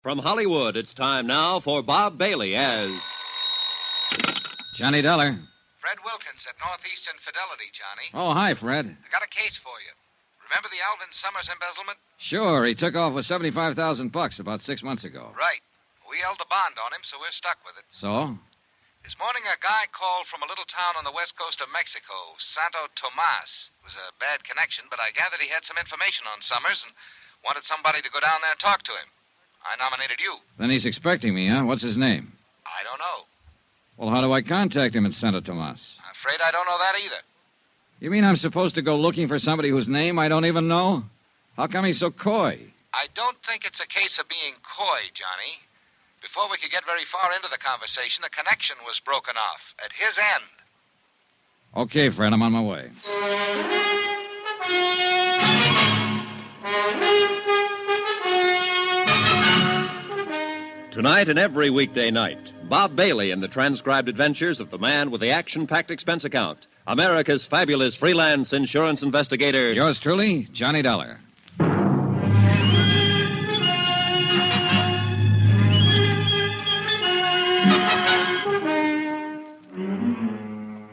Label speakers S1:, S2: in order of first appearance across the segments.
S1: From Hollywood, it's time now for Bob Bailey as...
S2: Johnny Dollar.
S3: Fred Wilkins at Northeastern Fidelity, Johnny.
S2: Oh, hi, Fred.
S3: I got a case for you. Remember the Alvin Summers embezzlement?
S2: Sure, he took off with $75,000 about 6 months ago.
S3: Right. We held the bond on him, so we're stuck with it.
S2: So?
S3: This morning, a guy called from a little town on the west coast of Mexico, Santo Tomas. It was a bad connection, but I gathered he had some information on Summers and wanted somebody to go down there and talk to him. I nominated you.
S2: Then he's expecting me, huh? What's his name?
S3: I don't know.
S2: Well, how do I contact him in Santo Tomas?
S3: I'm afraid I don't know that either.
S2: You mean I'm supposed to go looking for somebody whose name I don't even know? How come he's so coy?
S3: I don't think it's a case of being coy, Johnny. Before we could get very far into the conversation, the connection was broken off at his end.
S2: Okay, Fred, I'm on my way.
S1: Tonight and every weekday night, Bob Bailey in the transcribed adventures of the man with the action-packed expense account, America's fabulous freelance insurance investigator...
S2: Yours truly, Johnny Dollar.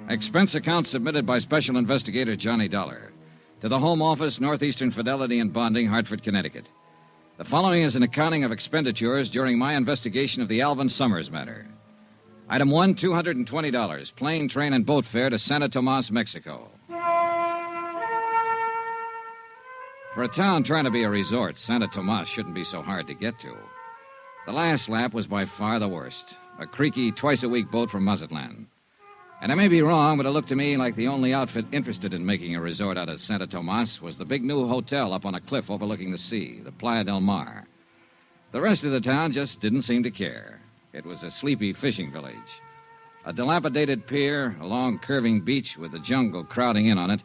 S2: Expense account submitted by Special Investigator Johnny Dollar to the Home Office, Northeastern Fidelity and Bonding, Hartford, Connecticut. The following is an accounting of expenditures during my investigation of the Alvin Summers matter. Item 1, $220, plane, train, and boat fare to Santo Tomas, Mexico. For a town trying to be a resort, Santo Tomas shouldn't be so hard to get to. The last lap was by far the worst. A creaky, twice-a-week boat from Mazatlan. And I may be wrong, but it looked to me like the only outfit interested in making a resort out of Santo Tomas was the big new hotel up on a cliff overlooking the sea, the Playa del Mar. The rest of the town just didn't seem to care. It was a sleepy fishing village. A dilapidated pier, a long curving beach with the jungle crowding in on it,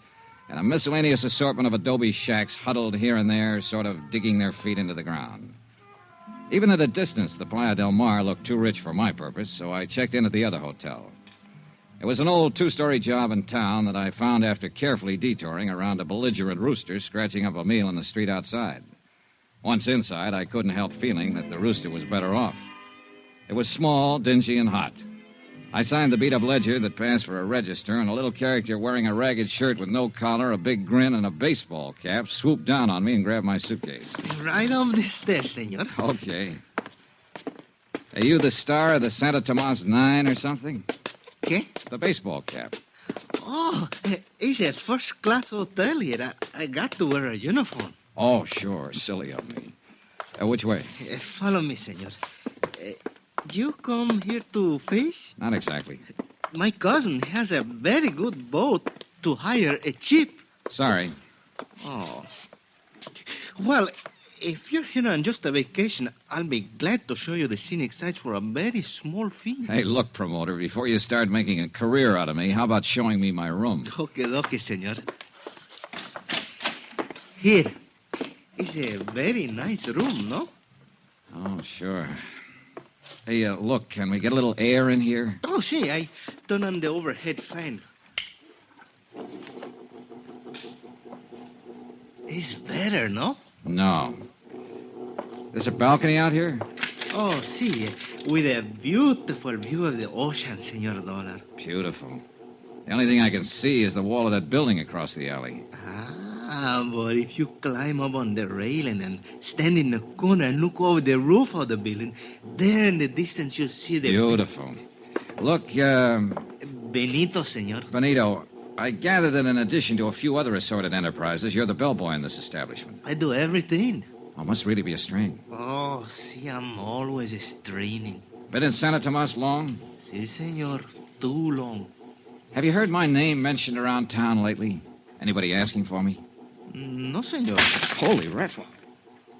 S2: and a miscellaneous assortment of adobe shacks huddled here and there, sort of digging their feet into the ground. Even at a distance, the Playa del Mar looked too rich for my purpose, so I checked in at the other hotel. It was an old two-story job in town that I found after carefully detouring around a belligerent rooster scratching up a meal in the street outside. Once inside, I couldn't help feeling that the rooster was better off. It was small, dingy, and hot. I signed the beat-up ledger that passed for a register, and a little character wearing a ragged shirt with no collar, a big grin, and a baseball cap swooped down on me and grabbed my suitcase.
S4: Right up the stairs, senor.
S2: Okay. Are you the star of the Santo Tomas 9 or something?
S4: ¿Qué?
S2: The baseball cap.
S4: Oh, it's a first-class hotel here. I got to wear a uniform.
S2: Oh, sure. Silly of me. Which way?
S4: Follow me, senor. You come here to fish?
S2: Not exactly.
S4: My cousin has a very good boat to hire a cheap.
S2: Sorry.
S4: Oh. Well, if you're here on just a vacation, I'll be glad to show you the scenic sights for a very small fee.
S2: Hey, look, promoter, before you start making a career out of me, how about showing me my room?
S4: Okay, senor. Here. It's a very nice room, no?
S2: Oh, sure. Hey, look, can we get a little air in here?
S4: Oh, see, I turn on the overhead fan. It's better, no?
S2: No. There's a balcony out here?
S4: Oh, see, with a beautiful view of the ocean, Senor Dollar.
S2: Beautiful. The only thing I can see is the wall of that building across the alley.
S4: But if you climb up on the railing and stand in the corner and look over the roof of the building, there in the distance you'll see the...
S2: Beautiful. Look,
S4: Benito, senor.
S2: Benito, I gather that in addition to a few other assorted enterprises, you're the bellboy in this establishment.
S4: I do everything.
S2: Oh, must really be a strain.
S4: Oh, see, I'm always straining.
S2: Been in Santo Tomas long?
S4: Si, senor. Too long.
S2: Have you heard my name mentioned around town lately? Anybody asking for me?
S4: No, senor.
S2: Holy rattle.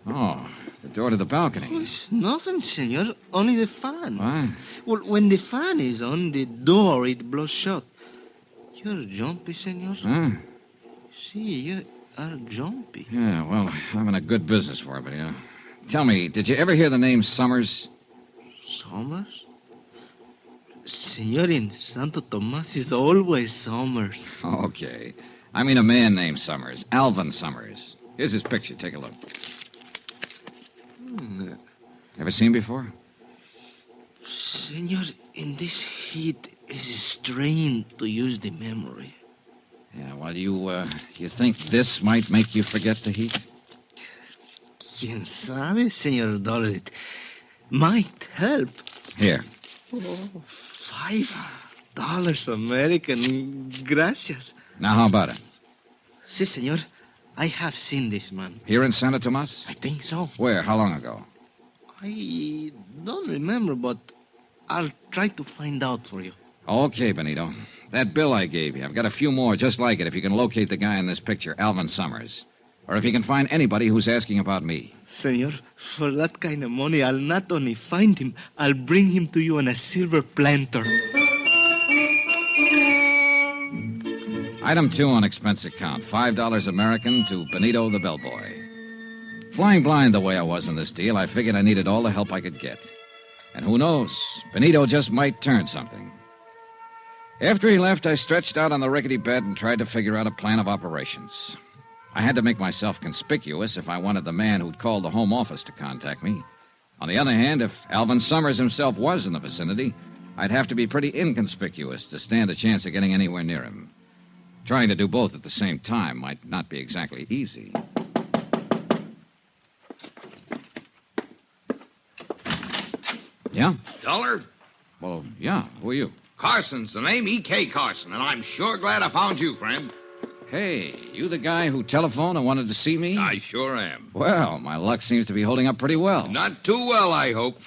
S2: Oh, the door to the balcony.
S4: Oh, it's nothing, senor. Only the fan.
S2: What?
S4: Well, when the fan is on, the door, it blows shut. You're jumpy, senor.
S2: Huh?
S4: See, you are jumpy.
S2: Yeah, well, I'm in a good business for it, but, Tell me, did you ever hear the name Summers?
S4: Summers? Senor, in Santo Tomas is always Summers.
S2: Okay. I mean a man named Summers. Alvin Summers. Here's his picture. Take a look. Ever seen before?
S4: Senor, in this heat, it's strained to use the memory.
S2: Yeah, well, you think this might make you forget the heat?
S4: Quien sabe, Senor Dolly. It might help.
S2: Here.
S4: Oh, $5 American. Gracias.
S2: Now, how about it?
S4: Si, senor. I have seen this man.
S2: Here in Santa Tomas?
S4: I think so.
S2: Where? How long ago?
S4: I don't remember, but I'll try to find out for you.
S2: Okay, Benito. That bill I gave you, I've got a few more just like it if you can locate the guy in this picture, Alvin Summers. Or if you can find anybody who's asking about me.
S4: Senor, for that kind of money, I'll not only find him, I'll bring him to you on a silver planter.
S2: Item 2 on expense account, $5 American to Benito the bellboy. Flying blind the way I was in this deal, I figured I needed all the help I could get. And who knows, Benito just might turn something. After he left, I stretched out on the rickety bed and tried to figure out a plan of operations. I had to make myself conspicuous if I wanted the man who'd called the home office to contact me. On the other hand, if Alvin Summers himself was in the vicinity, I'd have to be pretty inconspicuous to stand a chance of getting anywhere near him. Trying to do both at the same time might not be exactly easy. Yeah?
S5: Dollar?
S2: Well, yeah. Who are you?
S5: Carson's the name, E.K. Carson, and I'm sure glad I found you, friend.
S2: Hey, you the guy who telephoned and wanted to see me?
S5: I sure am.
S2: Well, my luck seems to be holding up pretty well.
S5: Not too well, I hope.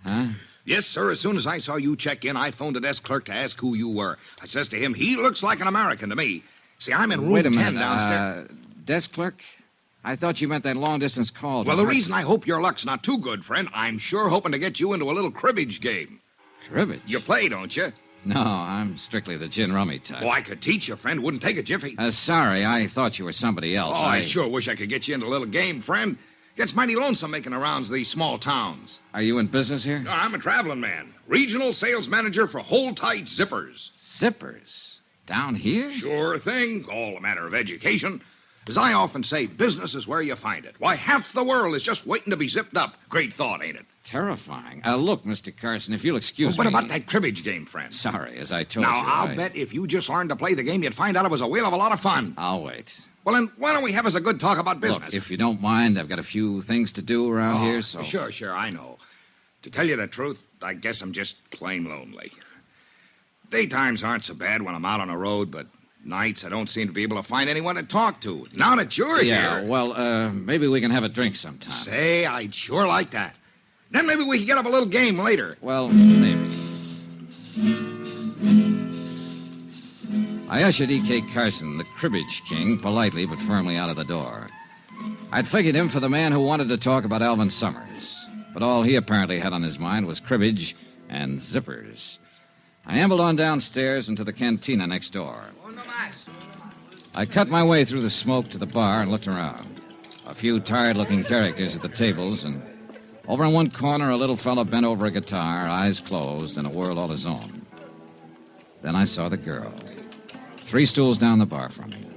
S2: Huh?
S5: Yes, sir. As soon as I saw you check in, I phoned the desk clerk to ask who you were. I says to him, he looks like an American to me. See, I'm in room
S2: Wait a
S5: 10
S2: minute.
S5: downstairs.
S2: Desk clerk? I thought you meant that long-distance call.
S5: Well, the reason I hope your luck's not too good, friend, I'm sure hoping to get you into a little cribbage game.
S2: Cribbage?
S5: You play, don't you?
S2: No, I'm strictly the gin rummy type.
S5: Oh, I could teach you, friend. Wouldn't take a jiffy.
S2: Sorry, I thought you were somebody else.
S5: Oh, I sure wish I could get you into a little game, friend. Gets mighty lonesome making the rounds of these small towns.
S2: Are you in business here?
S5: No, I'm a traveling man. Regional sales manager for Hold-Tight Zippers.
S2: Zippers? Down here?
S5: Sure thing. All a matter of education. As I often say, business is where you find it. Why, half the world is just waiting to be zipped up. Great thought, ain't it?
S2: Terrifying. Look, Mr. Carson, if you'll excuse
S5: What
S2: me...
S5: about that cribbage game, friend?
S2: Sorry, as I told
S5: Now,
S2: you,
S5: I'll bet if you just learned to play the game, you'd find out it was a whale of a lot of fun.
S2: I'll wait.
S5: Well, then, why don't we have us a good talk about business?
S2: Look, if you don't mind, I've got a few things to do around here, so...
S5: Sure, I know. To tell you the truth, I guess I'm just plain lonely. Daytimes aren't so bad when I'm out on the road, but nights I don't seem to be able to find anyone to talk to. Now that you're
S2: Yeah,
S5: here...
S2: well, maybe we can have a drink sometime.
S5: Say, I'd sure like that. Then maybe we can get up a little game later.
S2: Well, maybe. I ushered E.K. Carson, the cribbage king, politely but firmly out of the door. I'd figured him for the man who wanted to talk about Alvin Summers, but all he apparently had on his mind was cribbage and zippers. I ambled on downstairs into the cantina next door. I cut my way through the smoke to the bar and looked around. A few tired-looking characters at the tables, and over in one corner, a little fellow bent over a guitar, eyes closed, in a world all his own. Then I saw the girl, 3 stools down the bar from me.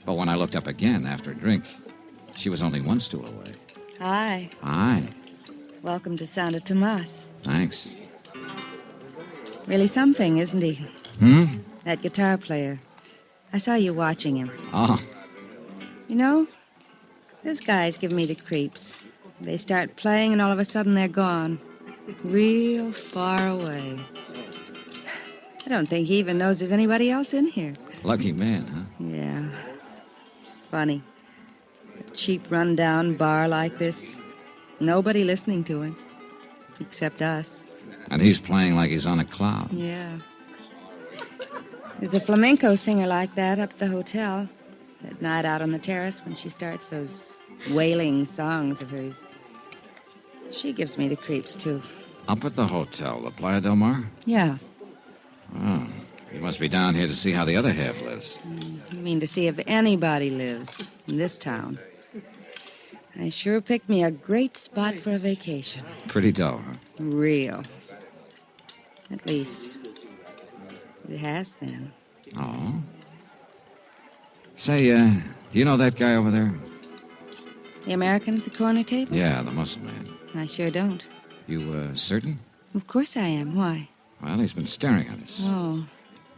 S2: But when I looked up again after a drink, she was only 1 stool away.
S6: Hi.
S2: Hi.
S6: Welcome to Santa Tomas.
S2: Thanks.
S6: Really something, isn't he?
S2: Hmm?
S6: That guitar player. I saw you watching him.
S2: Oh,
S6: You know, those guys give me the creeps. They start playing and all of a sudden they're gone. Real far away. I don't think he even knows there's anybody else in here.
S2: lucky man, huh?
S6: Yeah. It's funny. A cheap, run-down bar like this. Nobody listening to him. Except us.
S2: And he's playing like he's on a cloud.
S6: Yeah. There's a flamenco singer like that up at the hotel. At night out on the terrace when she starts those wailing songs of hers. She gives me the creeps, too.
S2: Up at the hotel, the Playa del Mar?
S6: Yeah.
S2: Oh, he must be down here to see how the other half lives.
S6: You mean to see if anybody lives in this town. I sure picked me a great spot for a vacation.
S2: Pretty dull, huh?
S6: Real. At least, it has been.
S2: Oh? Say, do you know that guy over there?
S6: The American at the corner table?
S2: Yeah, the muscle man.
S6: I sure don't.
S2: You, certain?
S6: Of course I am. Why?
S2: Well, he's been staring at us.
S6: Oh.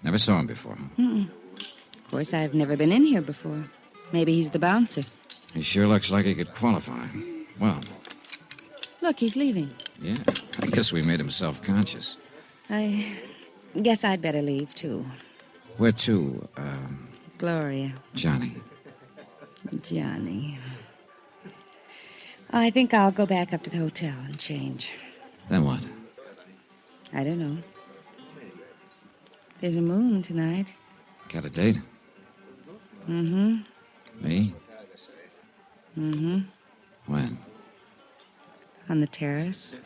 S2: Never saw him before.
S6: Mm-mm. Of course, I've never been in here before. Maybe he's the bouncer.
S2: He sure looks like he could qualify. Well,
S6: Look, he's leaving.
S2: yeah, I guess we made him self-conscious.
S6: I guess I'd better leave, too.
S2: Where to?
S6: Gloria.
S2: Johnny.
S6: Johnny. I think I'll go back up to the hotel and change.
S2: Then what?
S6: I don't know. There's a moon tonight.
S2: Got a date?
S6: Mm-hmm.
S2: Me?
S6: Mm-hmm.
S2: When?
S6: On the terrace.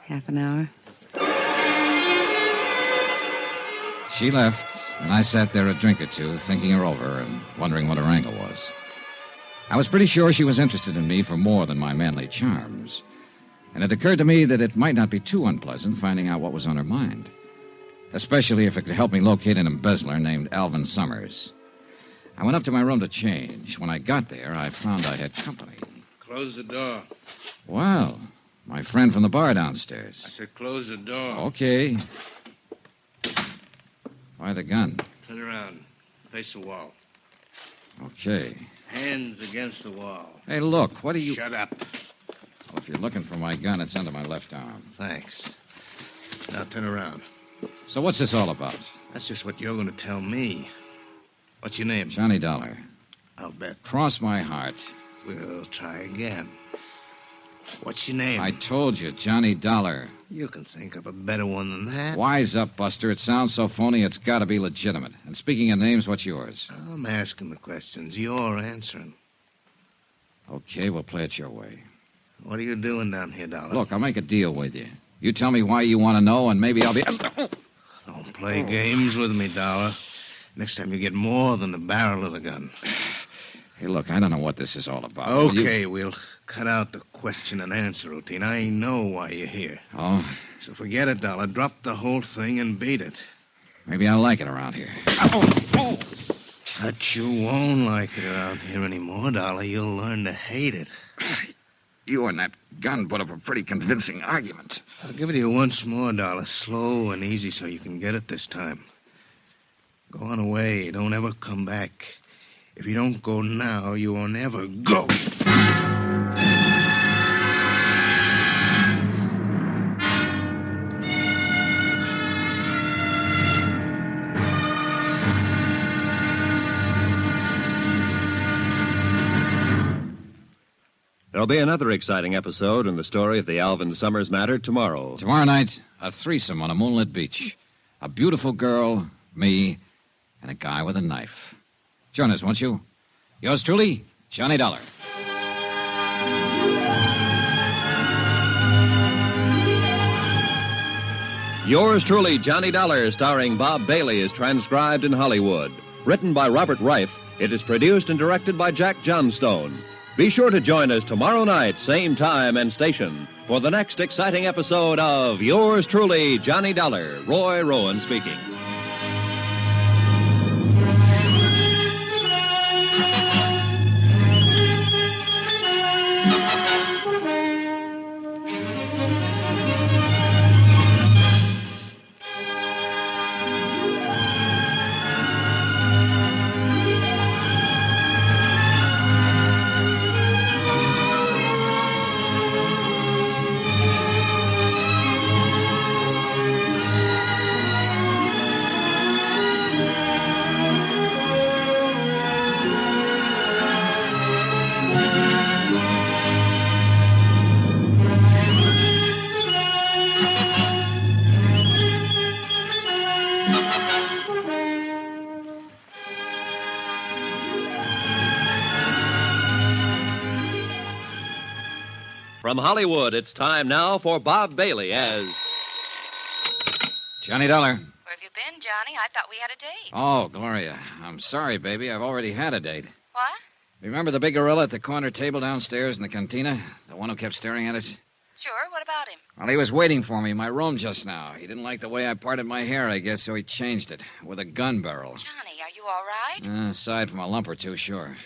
S6: Half an hour.
S2: She left, and I sat there a drink or two, thinking her over and wondering what her angle was. I was pretty sure she was interested in me for more than my manly charms. And it occurred to me that it might not be too unpleasant finding out what was on her mind. Especially if it could help me locate an embezzler named Alvin Summers. I went up to my room to change. When I got there, I found I had company.
S4: Close the door.
S2: Well, my friend from the bar downstairs.
S4: I said close the door.
S2: Okay. Why the gun?
S4: Turn around. Face the wall.
S2: Okay.
S4: Hands against the wall.
S2: Hey, look, what are you...
S4: Shut up.
S2: Well, if you're looking for my gun, it's under my left arm.
S4: Thanks. Now turn around.
S2: So what's this all about?
S4: That's just what you're going to tell me. What's your name?
S2: Johnny Dollar.
S4: I'll bet.
S2: Cross my heart.
S4: We'll try again. What's your name?
S2: I told you, Johnny Dollar.
S4: You can think of a better one than that.
S2: Wise up, Buster. It sounds so phony, it's got to be legitimate. And speaking of names, what's yours?
S4: I'm asking the questions. You're answering.
S2: Okay, we'll play it your way.
S4: What are you doing down here, Dollar?
S2: Look, I'll make a deal with you. You tell me why you want to know, and maybe I'll be...
S4: Don't play games with me, Dollar. Next time you get more than the barrel of the gun.
S2: Hey, look, I don't know what this is all about.
S4: Okay, we'll cut out the question and answer routine. I know why you're here.
S2: Oh?
S4: So forget it, Dollar. Drop the whole thing and beat it.
S2: Maybe I like it around here.
S4: But you won't like it around here anymore, Dollar. You'll learn to hate it.
S2: You and that gun put up a pretty convincing argument.
S4: I'll give it to you once more, Dollar. Slow and easy so you can get it this time. Go on away. Don't ever come back. If you don't go now, you won't ever go.
S1: There'll be another exciting episode in the story of the Alvin Summers matter tomorrow.
S2: Tomorrow night, a threesome on a moonlit beach. A beautiful girl, me, and a guy with a knife. Join us, won't you? Yours truly, Johnny Dollar.
S1: Yours truly, Johnny Dollar, starring Bob Bailey, is transcribed in Hollywood. Written by Robert Ryf, it is produced and directed by Jack Johnstone. Be sure to join us tomorrow night, same time and station, for the next exciting episode of Yours truly, Johnny Dollar. Roy Rowan speaking. From Hollywood, it's time now for Bob Bailey as...
S2: Johnny Dollar.
S6: Where have you been, Johnny? I thought we had a date.
S2: Oh, Gloria. I'm sorry, baby. I've already had a date.
S6: What?
S2: Remember the big gorilla at the corner table downstairs in the cantina? The one who kept staring at us?
S6: Sure. What about him?
S2: Well, he was waiting for me in my room just now. He didn't like the way I parted my hair, I guess, so he changed it with a gun barrel.
S6: Johnny, are you all right?
S2: Aside from a lump or two, sure.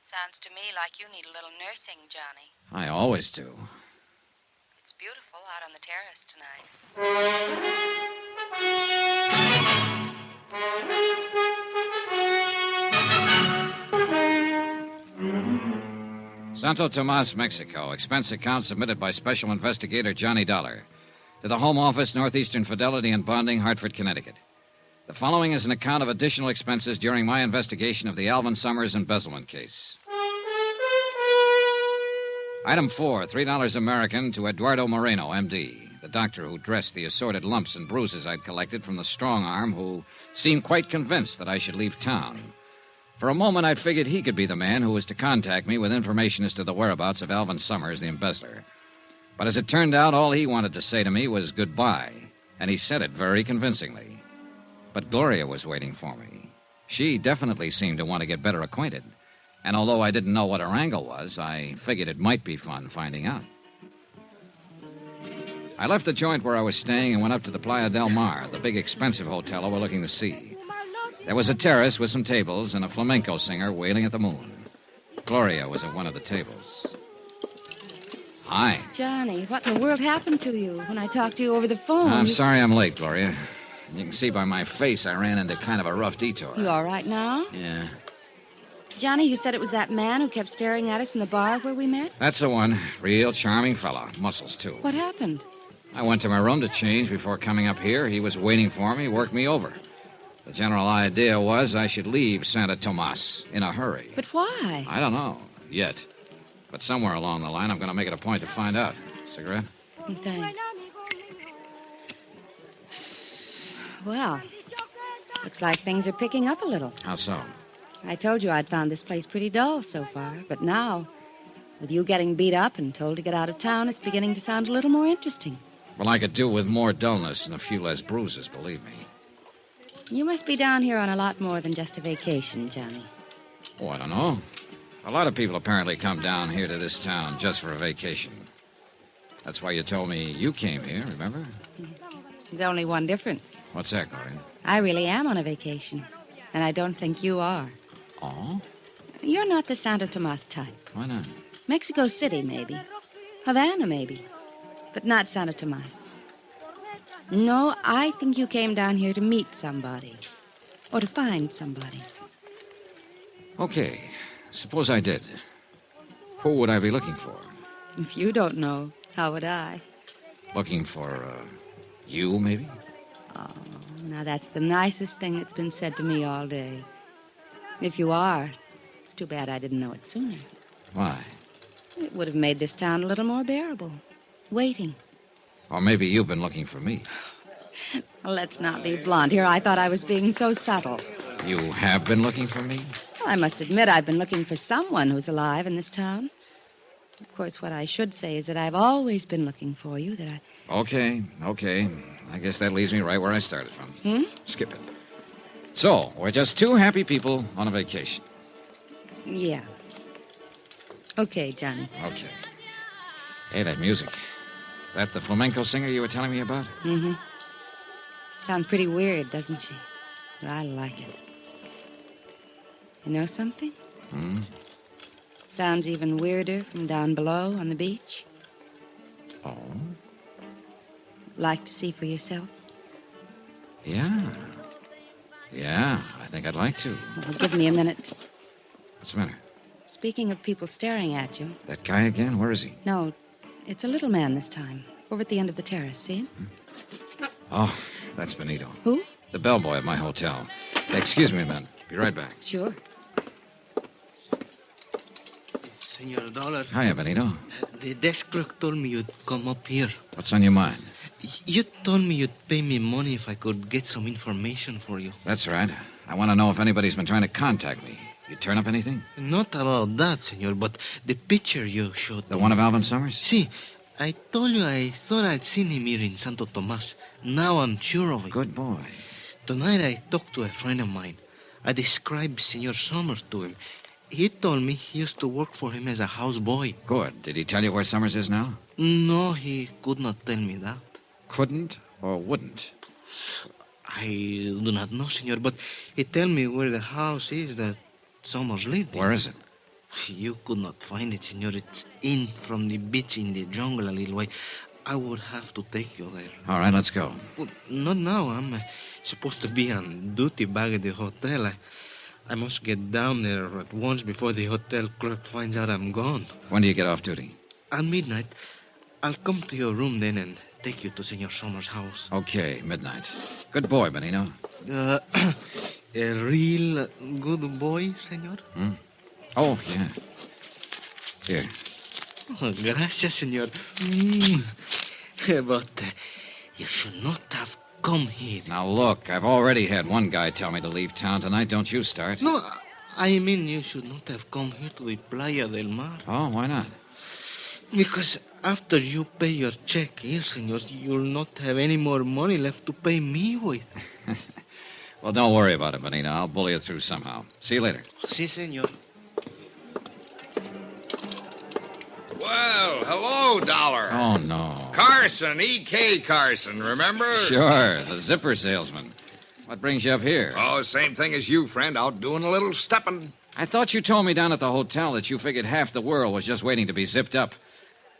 S6: Sounds to me like you need a little nursing, Johnny.
S2: I always do.
S6: It's beautiful out on the terrace tonight.
S2: Santo Tomas, Mexico. Expense account submitted by Special Investigator Johnny Dollar to the Home Office, Northeastern Fidelity and Bonding, Hartford, Connecticut. The following is an account of additional expenses during my investigation of the Alvin Summers embezzlement case. Item 4, $3 American to Eduardo Moreno, M.D., the doctor who dressed the assorted lumps and bruises I'd collected from the strong arm who seemed quite convinced that I should leave town. For a moment, I'd figured he could be the man who was to contact me with information as to the whereabouts of Alvin Summers, the embezzler. But as it turned out, all he wanted to say to me was goodbye, and he said it very convincingly. But Gloria was waiting for me. She definitely seemed to want to get better acquainted. And although I didn't know what her angle was, I figured it might be fun finding out. I left the joint where I was staying and went up to the Playa del Mar, the big expensive hotel overlooking the sea. There was a terrace with some tables and a flamenco singer wailing at the moon. Gloria was at one of the tables. Hi.
S6: Johnny, what in the world happened to you when I talked to you over the phone?
S2: I'm sorry I'm late, Gloria. You can see by my face I ran into kind of a rough detour.
S6: You all right now?
S2: Yeah.
S6: Johnny, you said it was that man who kept staring at us in the bar where we met?
S2: That's the one. Real charming fella. Muscles, too.
S6: What happened?
S2: I went to my room to change before coming up here. He was waiting for me, worked me over. The general idea was I should leave Santo Tomas in a hurry.
S6: But why?
S2: I don't know, yet. But somewhere along the line, I'm going to make it a point to find out. Cigarette?
S6: Thanks. Well, looks like things are picking up a little.
S2: How so?
S6: I told you I'd found this place pretty dull so far, but now, with you getting beat up and told to get out of town, it's beginning to sound a little more interesting.
S2: Well, I could do with more dullness and a few less bruises, believe me.
S6: You must be down here on a lot more than just a vacation, Johnny.
S2: Oh, I don't know. A lot of people apparently come down here to this town just for a vacation. That's why you told me you came here, remember?
S6: There's only one difference.
S2: What's that, Gloria?
S6: I really am on a vacation, and I don't think you are.
S2: Oh?
S6: You're not the Santo Tomas type.
S2: Why not?
S6: Mexico City, maybe. Havana, maybe. But not Santo Tomas. No, I think you came down here to meet somebody. Or to find somebody.
S2: Okay. Suppose I did. Who would I be looking for?
S6: If you don't know, how would I?
S2: Looking for, you, maybe?
S6: Oh, now that's the nicest thing that's been said to me all day. If you are, it's too bad I didn't know it sooner.
S2: Why?
S6: It would have made this town a little more bearable. Waiting.
S2: Or maybe you've been looking for me.
S6: Well, let's not be blunt here. I thought I was being so subtle.
S2: You have been looking for me?
S6: Well, I must admit I've been looking for someone who's alive in this town. Of course, what I should say is that I've always been looking for you, that I...
S2: Okay. I guess that leaves me right where I started from. Skip it. So, we're just two happy people on a vacation.
S6: Yeah. Okay, Johnny.
S2: Okay. Hey, that music. That the flamenco singer you were telling me about?
S6: Mm-hmm. Sounds pretty weird, doesn't she? But I like it. You know something? Sounds even weirder from down below on the beach.
S2: Oh?
S6: Like to see for yourself?
S2: Yeah, I think I'd like to.
S6: Well, give me a minute.
S2: What's the matter?
S6: Speaking of people staring at you...
S2: That guy again? Where is he?
S6: No, it's a little man this time. Over at the end of the terrace, see him?
S2: Oh, that's Benito.
S6: Who?
S2: The bellboy at my hotel. Excuse me a minute. Be right back.
S6: Sure.
S4: Senor Dollar.
S2: Hiya, Benito.
S4: The desk clerk told me you'd come up here.
S2: What's on your mind?
S4: You told me you'd pay me money if I could get some information for you.
S2: That's right. I want to know if anybody's been trying to contact me. You turn up anything?
S4: Not about that, senor, but the picture you showed
S2: The
S4: me.
S2: one of Alvin Summers?
S4: See, I told you I thought I'd seen him here in Santo Tomas. Now I'm sure of it.
S2: Good boy.
S4: Tonight I talked to a friend of mine. I described Senor Summers to him. He told me he used to work for him as a houseboy.
S2: Good. Did he tell you where Summers is now?
S4: No, he could not tell me that.
S2: Couldn't or wouldn't?
S4: I do not know, senor, but he told me where the house is that Summers lived in.
S2: Where is it?
S4: You could not find it, senor. It's in from the beach in the jungle a little way. I would have to take you there.
S2: All right, let's go.
S4: Well, not now. I'm supposed to be on duty back at the hotel. I must get down there at once before the hotel clerk finds out I'm gone.
S2: When do you get off duty?
S4: At midnight. I'll come to your room then and take you to Senor Somers' house.
S2: Okay, midnight. Good boy, Benito.
S4: A real good boy, senor?
S2: Oh, yeah. Here.
S4: Oh, gracias, senor. But you should not have come here.
S2: Now, look, I've already had one guy tell me to leave town tonight. Don't you start.
S4: No, I mean you should not have come here to the Playa del Mar.
S2: Oh, why not?
S4: Because after you pay your check here, senor, you'll not have any more money left to pay me with.
S2: Well, don't worry about it, Benito. I'll bully it through somehow. See you later.
S4: Si, senor.
S5: Well, hello, Dollar.
S2: Oh, no.
S5: Carson, E.K. Carson, remember?
S2: Sure, the zipper salesman. What brings you up here?
S5: Oh, same thing as you, friend. Out doing a little stepping.
S2: I thought you told me down at the hotel that you figured half the world was just waiting to be zipped up.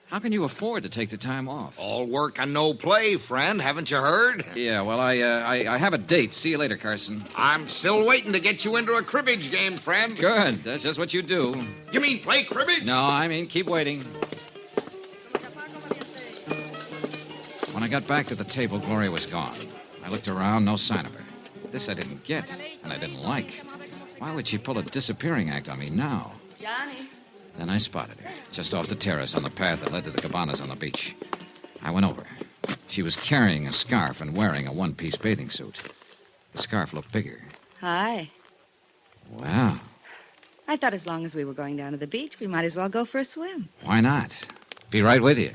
S2: How can you afford to take the time off?
S5: All work and no play, friend. Haven't you heard?
S2: Yeah, well, I have a date. See you later, Carson.
S5: I'm still waiting to get you into a cribbage game, friend.
S2: Good. That's just what you do.
S5: You mean play cribbage?
S2: No, I mean keep waiting. When I got back to the table, Gloria was gone. I looked around, no sign of her. This I didn't get, and I didn't like. Why would she pull a disappearing act on me now?
S6: Johnny.
S2: Then I spotted her, just off the terrace on the path that led to the cabanas on the beach. I went over. She was carrying a scarf and wearing a one-piece bathing suit. The scarf looked bigger.
S6: Hi.
S2: Wow.
S6: I thought as long as we were going down to the beach, we might as well go for a swim.
S2: Why not? Be right with you.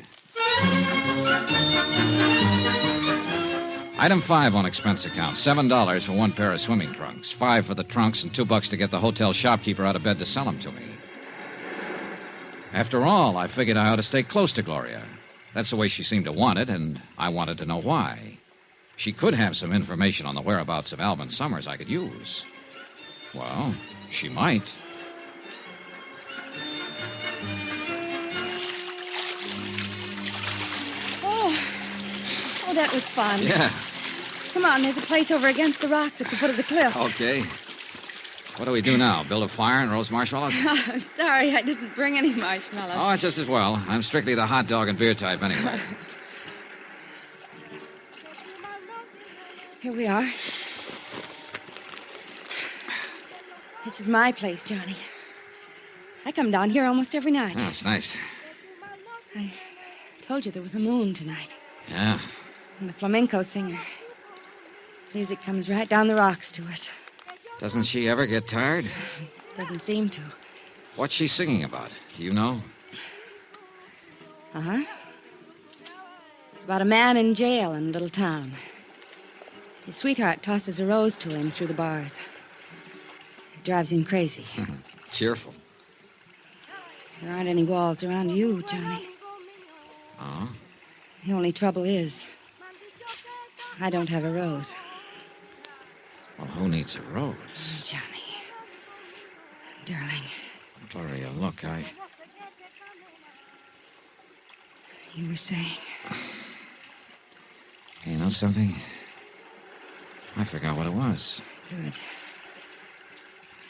S2: Item 5 on expense account. $7 for one pair of swimming trunks. $5 for the trunks and $2 to get the hotel shopkeeper out of bed to sell them to me. After all, I figured I ought to stay close to Gloria. That's the way she seemed to want it, and I wanted to know why. She could have some information on the whereabouts of Alvin Summers I could use. Well, she might.
S6: Oh, that was fun.
S2: Yeah.
S6: Come on, there's a place over against the rocks at the foot of the cliff.
S2: Okay. What do we do now? Build a fire and roast marshmallows?
S6: I'm sorry, I didn't bring any marshmallows.
S2: Oh, it's just as well. I'm strictly the hot dog and beer type anyway.
S6: Here we are. This is my place, Johnny. I come down here almost every night.
S2: Oh, it's nice.
S6: I told you there was a moon tonight.
S2: Yeah.
S6: And the flamenco singer. Music comes right down the rocks to us.
S2: Doesn't she ever get tired?
S6: Doesn't seem to.
S2: What's she singing about? Do you know?
S6: Uh-huh. It's about a man in jail in a little town. His sweetheart tosses a rose to him through the bars. It drives him crazy.
S2: Cheerful.
S6: There aren't any walls around you, Johnny.
S2: Oh?
S6: The only trouble is, I don't have a rose.
S2: Well, who needs a rose?
S6: Johnny. Darling.
S2: Gloria, look,
S6: You were saying...
S2: You know something? I forgot what it was.
S6: Good.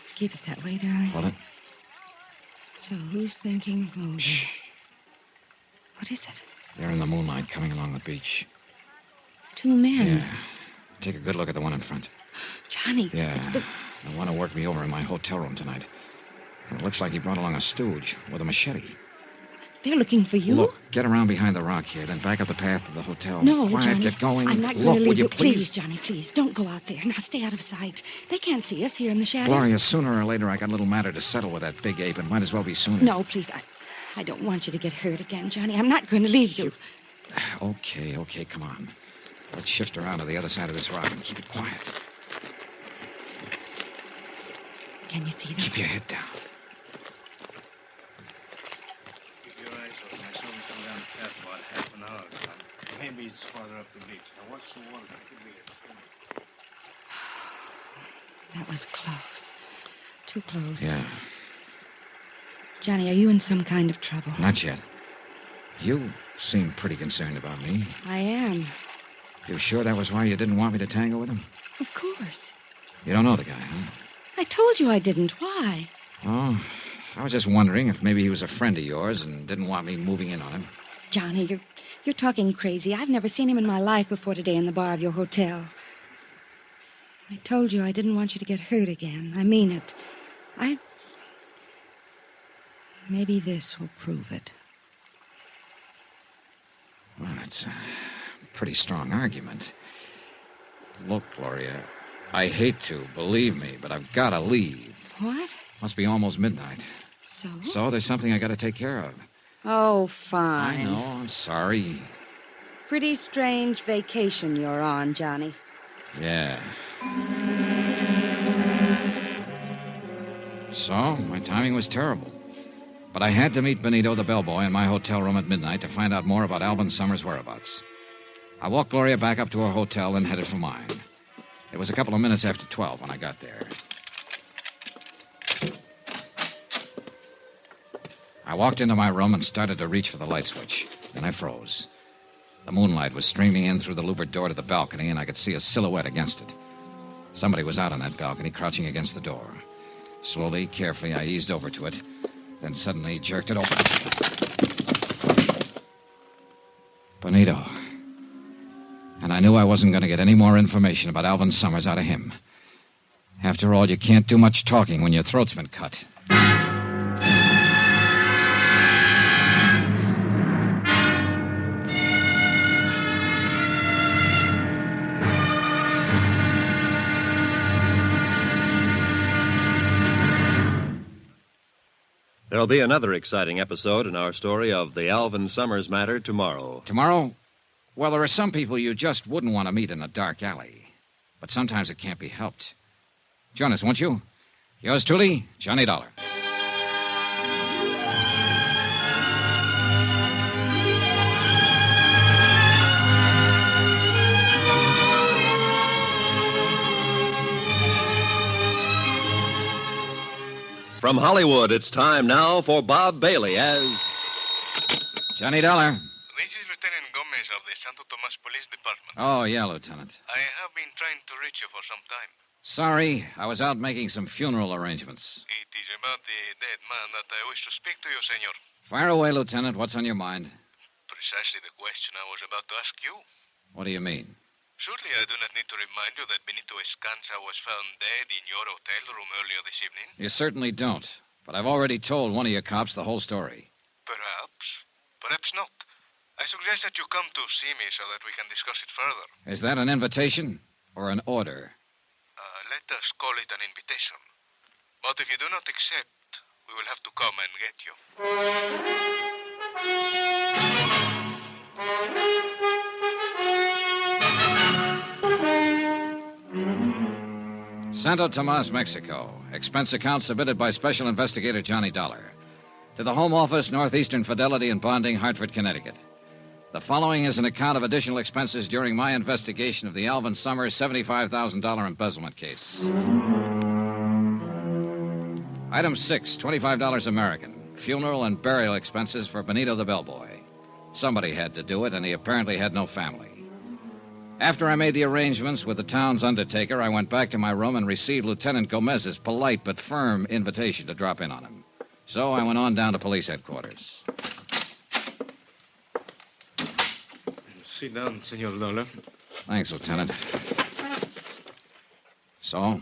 S6: Let's keep it that way, darling.
S2: What?
S6: So who's thinking of moving?
S2: Shh.
S6: What is it?
S2: They're in the moonlight coming along the beach.
S6: 2 men.
S2: Yeah. Take a good look at the one in front.
S6: Johnny,
S2: Yeah.
S6: it's the...
S2: The one who worked me over in my hotel room tonight. And it looks like he brought along a stooge with a machete.
S6: They're looking for you?
S2: Look, get around behind the rock here, then back up the path to the hotel.
S6: No,
S2: Quiet,
S6: Johnny.
S2: get going.
S6: I'm not
S2: Look,
S6: going to leave
S2: would you
S6: Please,
S2: please?
S6: Johnny, please. Don't go out there. Now stay out of sight. They can't see us here in the shadows.
S2: Gloria, sooner or later I got a little matter to settle with that big ape. It might as well be sooner.
S6: No, please. I don't want you to get hurt again, Johnny. I'm not going to leave you.
S2: Okay, come on. Let's shift around to the other side of this rock and keep it quiet.
S6: Can you see them?
S2: Keep your head down.
S4: Keep your eyes open. I saw him come down the path about half an hour ago. Maybe it's farther up the beach. Now, what's the water? It could be a...
S6: That was close. Too close.
S2: Yeah,
S6: Johnny, are you in some kind of trouble?
S2: not yet. You seem pretty concerned about me.
S6: I am.
S2: You sure that was why you didn't want me to tango with him?
S6: Of course.
S2: You don't know the guy, huh?
S6: I told you I didn't. Why?
S2: Oh, I was just wondering if maybe he was a friend of yours and didn't want me moving in on him.
S6: Johnny, you're talking crazy. I've never seen him in my life before today in the bar of your hotel. I told you I didn't want you to get hurt again. I mean it. Maybe this will prove it.
S2: Well, that's a pretty strong argument. Look, Gloria, I hate to, believe me, but I've got to leave.
S6: What?
S2: Must be almost midnight.
S6: So?
S2: So there's something I got to take care of.
S6: Oh, fine.
S2: I know, I'm sorry.
S6: Pretty strange vacation you're on, Johnny.
S2: Yeah. So, my timing was terrible. But I had to meet Benito, the bellboy, in my hotel room at midnight to find out more about Alvin Summers' whereabouts. I walked Gloria back up to her hotel and headed for mine. It was a couple of minutes after 12 when I got there. I walked into my room and started to reach for the light switch. Then I froze. The moonlight was streaming in through the louvered door to the balcony, and I could see a silhouette against it. Somebody was out on that balcony, crouching against the door. Slowly, carefully, I eased over to it, then suddenly jerked it open. Benito. And I knew I wasn't going to get any more information about Alvin Summers out of him. After all, you can't do much talking when your throat's been cut.
S1: There'll be another exciting episode in our story of the Alvin Summers matter tomorrow.
S2: Tomorrow? Well, there are some people you just wouldn't want to meet in a dark alley. But sometimes it can't be helped. Join us, won't you? Yours truly, Johnny Dollar.
S1: From Hollywood, it's time now for Bob Bailey as
S2: Johnny Dollar.
S7: This is Lieutenant Gomez of the Santo Tomas Police Department.
S2: Oh, yeah, Lieutenant.
S7: I have been trying to reach you for some time.
S2: Sorry, I was out making some funeral arrangements.
S7: It is about the dead man that I wish to speak to you, senor.
S2: Fire away, Lieutenant. What's on your mind?
S7: Precisely the question I was about to ask you.
S2: What do you mean?
S7: Surely I do not need to remind you that Benito Escanza was found dead in your hotel room earlier this evening.
S2: You certainly don't. But I've already told one of your cops the whole story.
S7: Perhaps. Perhaps not. I suggest that you come to see me so that we can discuss it further.
S2: Is that an invitation or an order?
S7: Let us call it an invitation. But if you do not accept, we will have to come and get you.
S2: Santo Tomas, Mexico. Expense account submitted by Special Investigator Johnny Dollar. To the Home Office, Northeastern Fidelity and Bonding, Hartford, Connecticut. The following is an account of additional expenses during my investigation of the Alvin Summers $75,000 embezzlement case. Item 6, $25 American. Funeral and burial expenses for Benito the bellboy. Somebody had to do it, and he apparently had no family. After I made the arrangements with the town's undertaker, I went back to my room and received Lieutenant Gomez's polite but firm invitation to drop in on him. So I went on down to police headquarters.
S4: Sit down, Senor Dollar.
S2: Thanks, Lieutenant. So?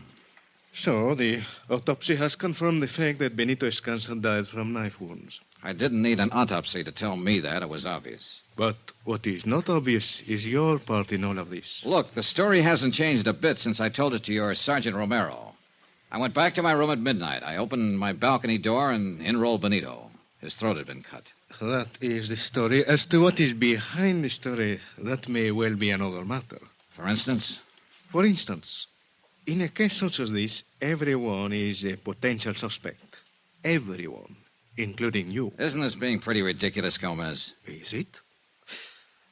S4: So, the autopsy has confirmed the fact that Benito Escanza died from knife wounds.
S2: I didn't need an autopsy to tell me that. It was obvious.
S4: But what is not obvious is your part in all of this.
S2: Look, the story hasn't changed a bit since I told it to your Sergeant Romero. I went back to my room at midnight. I opened my balcony door and in rolled Benito. His throat had been cut.
S4: That is the story. As to what is behind the story, that may well be another matter.
S2: For instance?
S4: For instance, in a case such as this, everyone is a potential suspect. Everyone, including you.
S2: Isn't this being pretty ridiculous, Gomez?
S4: Is it?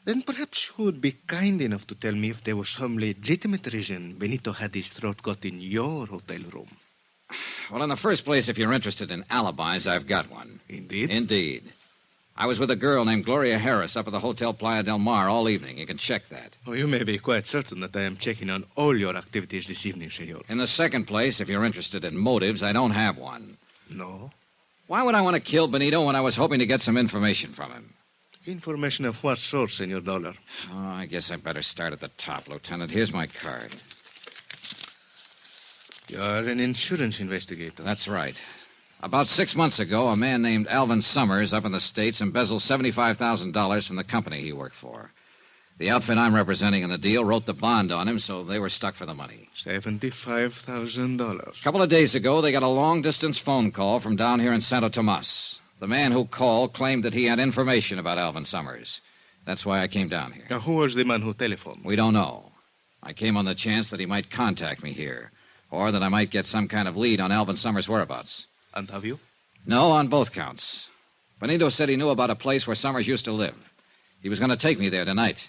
S4: Then perhaps you would be kind enough to tell me if there was some legitimate reason Benito had his throat cut in your hotel room.
S2: Well, in the first place, if you're interested in alibis, I've got one.
S4: Indeed?
S2: Indeed. I was with a girl named Gloria Harris up at the Hotel Playa del Mar all evening. You can check that.
S4: Oh, you may be quite certain that I am checking on all your activities this evening, senor.
S2: In the second place, if you're interested in motives, I don't have one.
S4: No?
S2: Why would I want to kill Benito when I was hoping to get some information from him?
S4: Information of what sort, Senor Dollar?
S2: Oh, I guess I better start at the top, Lieutenant. Here's my card.
S4: You're an insurance investigator.
S2: That's right. About 6 months ago, a man named Alvin Summers up in the States embezzled $75,000 from the company he worked for. The outfit I'm representing in the deal wrote the bond on him, so they were stuck for the money.
S4: $75,000.
S2: A couple of days ago, they got a long-distance phone call from down here in Santo Tomas. The man who called claimed that he had information about Alvin Summers. That's why I came down here.
S4: Now, who was the man who telephoned?
S2: We don't know. I came on the chance that he might contact me here, or that I might get some kind of lead on Alvin Summers' whereabouts.
S4: And have you?
S2: No, on both counts. Benito said he knew about a place where Summers used to live. He was going to take me there tonight.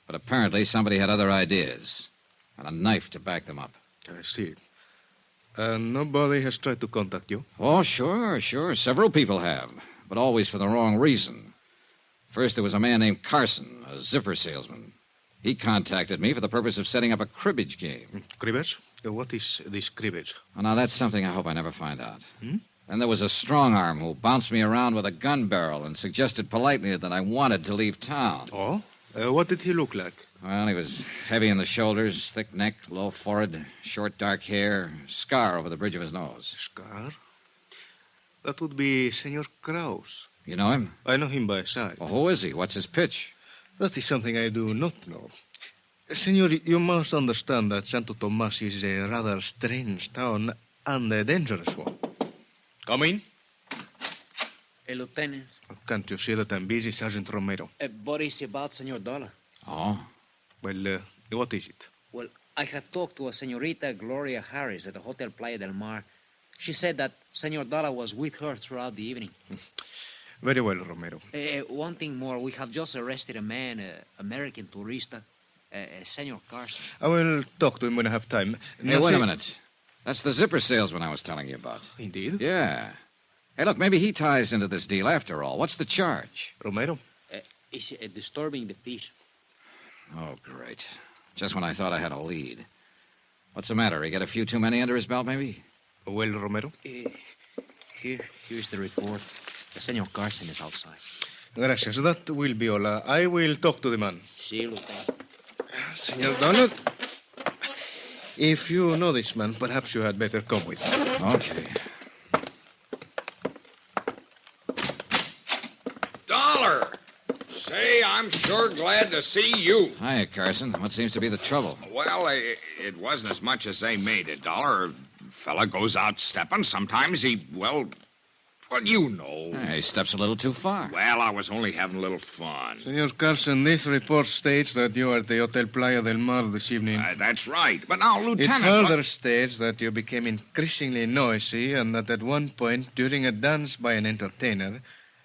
S2: But apparently somebody had other ideas, and a knife to back them up.
S4: I see. Nobody has tried to contact you?
S2: Oh, sure. Several people have, but always for the wrong reason. First, there was a man named Carson, a zipper salesman. He contacted me for the purpose of setting up a cribbage game.
S4: Cribbage? What is this cribbage?
S2: Oh, now, that's something I hope I never find out. Then there was a strong-arm who bounced me around with a gun barrel and suggested politely that I wanted to leave town.
S4: Oh? What did he look like?
S2: Well, he was heavy in the shoulders, thick neck, low forehead, short dark hair, scar over the bridge of his nose.
S4: Scar? That would be Senor Krause.
S2: You know him?
S4: I know him by sight.
S2: Well, who is he? What's his pitch?
S4: That is something I do not know. Senor, you must understand that Santo Tomas is a rather strange town and a dangerous one. Come in.
S8: Hey, Lieutenant.
S4: Can't you see that I'm busy, Sergeant Romero?
S8: What is about Senor Dollar?
S2: Oh?
S4: Well, what is it?
S8: Well, I have talked to a Senorita Gloria Harris at the Hotel Playa del Mar. She said that Senor Dollar was with her throughout the evening.
S4: Very well, Romero.
S8: One thing more. We have just arrested a man, American tourista, Senor Carson.
S4: I will talk to him when I have time.
S2: Hey, wait a minute. That's the zipper salesman I was telling you about.
S4: Indeed?
S2: Yeah. Hey, look, maybe he ties into this deal after all. What's the charge?
S4: Romero?
S8: Is disturbing the peace.
S2: Oh, great. Just when I thought I had a lead. What's the matter? He got a few too many under his belt, maybe?
S4: Well, Romero?
S8: Here's the report. Senor Carson is outside.
S4: Gracias. That will be all. I will talk to the man.
S8: See you, Lieutenant.
S4: Senor Donald, if you know this man, perhaps you had better come with me.
S2: Okay.
S5: Dollar! Say, I'm sure glad to see you.
S2: Hiya, Carson. What seems to be the trouble?
S5: Well, it wasn't as much as they made it, Dollar. A fella goes out stepping. Sometimes he, well, you know.
S2: Hey, he steps a little too far.
S5: Well, I was only having a little fun.
S4: Senor Carson, this report states that you are at the Hotel Playa del Mar this evening.
S5: That's right. But now, Lieutenant...
S4: It further states that you became increasingly noisy and that at one point, during a dance by an entertainer,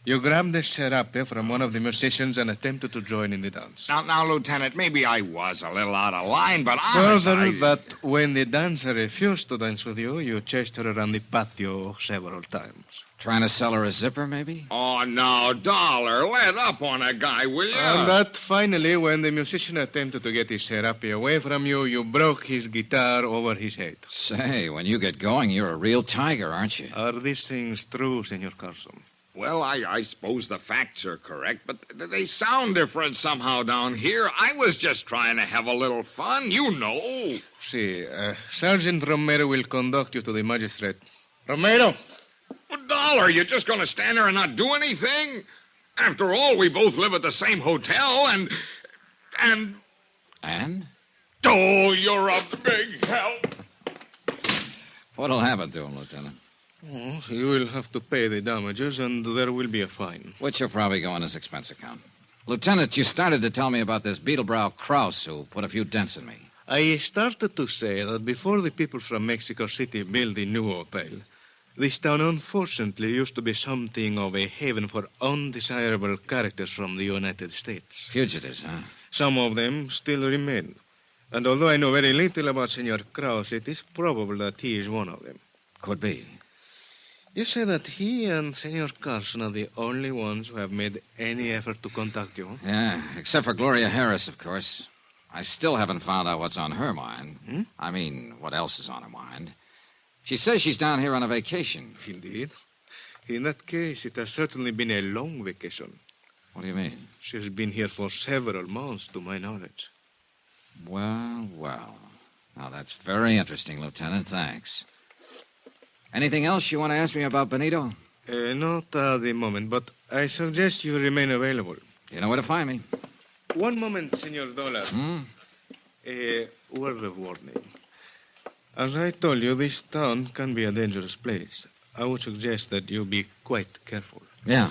S4: you grabbed a serape from one of the musicians and attempted to join in the dance.
S5: Now, Lieutenant, maybe I was a little out of line, but
S4: further, that when the dancer refused to dance with you, you chased her around the patio several times.
S2: Trying to sell her a zipper, maybe?
S5: Oh, no, Dollar, let up on a guy, will you?
S4: And that finally, when the musician attempted to get his serape away from you, you broke his guitar over his head.
S2: Say, when you get going, you're a real tiger, aren't you?
S4: Are these things true, Senor Carson?
S5: Well, I suppose the facts are correct, but they sound different somehow down here. I was just trying to have a little fun, you know.
S4: See, Sergeant Romero will conduct you to the magistrate. Romero!
S5: Well, Dollar, you're just going to stand there and not do anything? After all, we both live at the same hotel, and...
S2: And?
S5: Oh, you're a big help.
S2: What'll happen to him, Lieutenant?
S4: Oh, you will have to pay the damages, and there will be a fine.
S2: Which will probably go on his expense account. Lieutenant, you started to tell me about this Beetlebrow Krause who put a few dents in me.
S4: I started to say that before the people from Mexico City built the new hotel, this town unfortunately used to be something of a haven for undesirable characters from the United States.
S2: Fugitives, huh?
S4: Some of them still remain. And although I know very little about Senor Krause, it is probable that he is one of them.
S2: Could be.
S4: You say that he and Senor Carson are the only ones who have made any effort to contact you?
S2: Yeah, except for Gloria Harris, of course. I still haven't found out what's on her mind. I mean, what else is on her mind. She says she's down here on a vacation.
S4: Indeed. In that case, it has certainly been a long vacation.
S2: What do you mean?
S4: She's been here for several months, to my knowledge.
S2: Well, well. Now, that's very interesting, Lieutenant. Thanks. Anything else you want to ask me about Benito?
S4: Not at the moment, but I suggest you remain available.
S2: You know where to find me.
S4: One moment, Senor Dollar. A word of warning. As I told you, this town can be a dangerous place. I would suggest that you be quite careful.
S2: Yeah.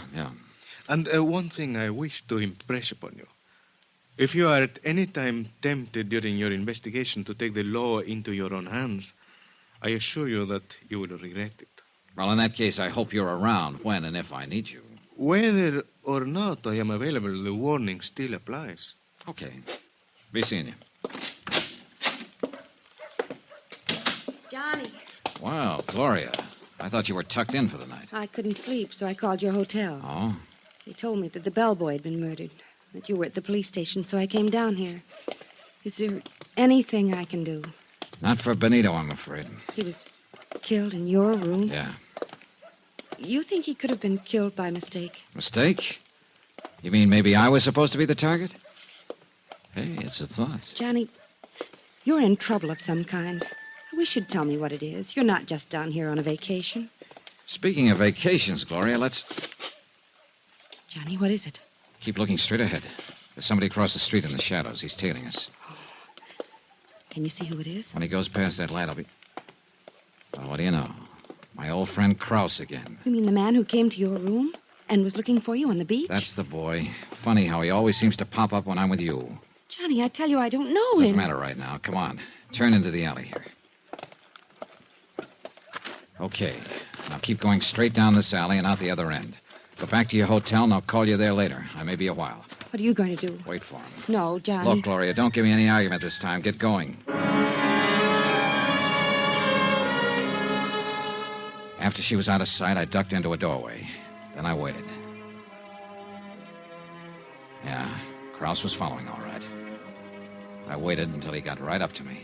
S4: And one thing I wish to impress upon you. If you are at any time tempted during your investigation to take the law into your own hands, I assure you that you will regret it.
S2: Well, in that case, I hope you're around when and if I need you.
S4: Whether or not I am available, the warning still applies.
S2: Okay. Be seeing you.
S6: Johnny.
S2: Wow, Gloria. I thought you were tucked in for the night.
S6: I couldn't sleep, so I called your hotel.
S2: Oh?
S6: They told me that the bellboy had been murdered, that you were at the police station, so I came down here. Is there anything I can do?
S2: Not for Benito, I'm afraid.
S6: He was killed in your room?
S2: Yeah.
S6: You think he could have been killed by mistake?
S2: Mistake? You mean maybe I was supposed to be the target? Hey, it's a thought.
S6: Johnny, you're in trouble of some kind. I wish you'd tell me what it is. You're not just down here on a vacation.
S2: Speaking of vacations, Gloria, let's...
S6: Johnny, what is it?
S2: Keep looking straight ahead. There's somebody across the street in the shadows. He's tailing us.
S6: Can you see who it is?
S2: When he goes past that light, I'll be... Well, what do you know? My old friend Krause again.
S6: You mean the man who came to your room and was looking for you on the beach?
S2: That's the boy. Funny how he always seems to pop up when I'm with you.
S6: Johnny, I tell you, I don't know him.
S2: Doesn't matter right now. Come on. Turn into the alley here. Okay. Now keep going straight down this alley and out the other end. Go back to your hotel, and I'll call you there later. I may be a while.
S6: What are you going to do?
S2: Wait for him.
S6: No, Johnny.
S2: Look, Gloria, don't give me any argument this time. Get going. After she was out of sight, I ducked into a doorway. Then I waited. Yeah, Krause was following all right. I waited until he got right up to me.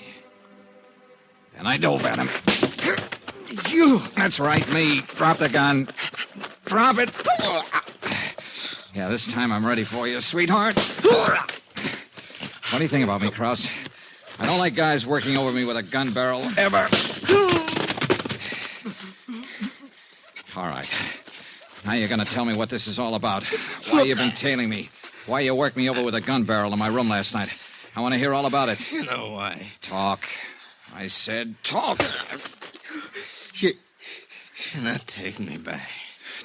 S2: And I dove at him. You! That's right, me. Drop the gun. Drop it. Yeah, this time I'm ready for you, sweetheart. Funny thing about me, Krause. I don't like guys working over me with a gun barrel, ever. All right. Now you're going to tell me what this is all about. Why you've been tailing me. Why you worked me over with a gun barrel in my room last night. I want to hear all about it.
S4: You know why.
S2: Talk. I said talk.
S4: You're not taking me back.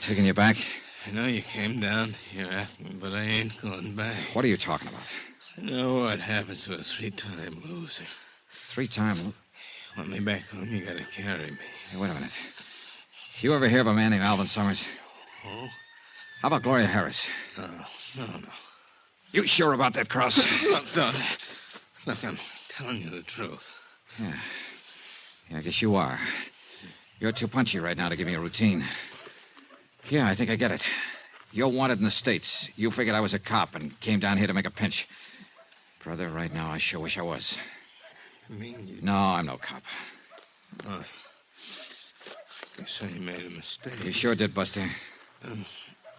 S2: Taking you back?
S4: I know you came down here after me, but I ain't going back.
S2: What are you talking about?
S4: I know what happens to a three-time loser.
S2: Three-time?
S4: Want me back home, you gotta carry me.
S2: Hey, wait a minute. You ever hear of a man named Alvin Summers?
S4: Oh?
S2: How about Gloria Harris?
S4: No.
S2: You sure about that, Krause?
S4: Look, Dolly. Look, I'm telling you the truth.
S2: Yeah, I guess you are. You're too punchy right now to give me a routine. Yeah, I think I get it. You're wanted in the States. You figured I was a cop and came down here to make a pinch. Brother, right now, I sure wish I was.
S4: You mean you...
S2: No, I'm no cop.
S4: Oh. Guess I made a mistake.
S2: You sure did, Buster.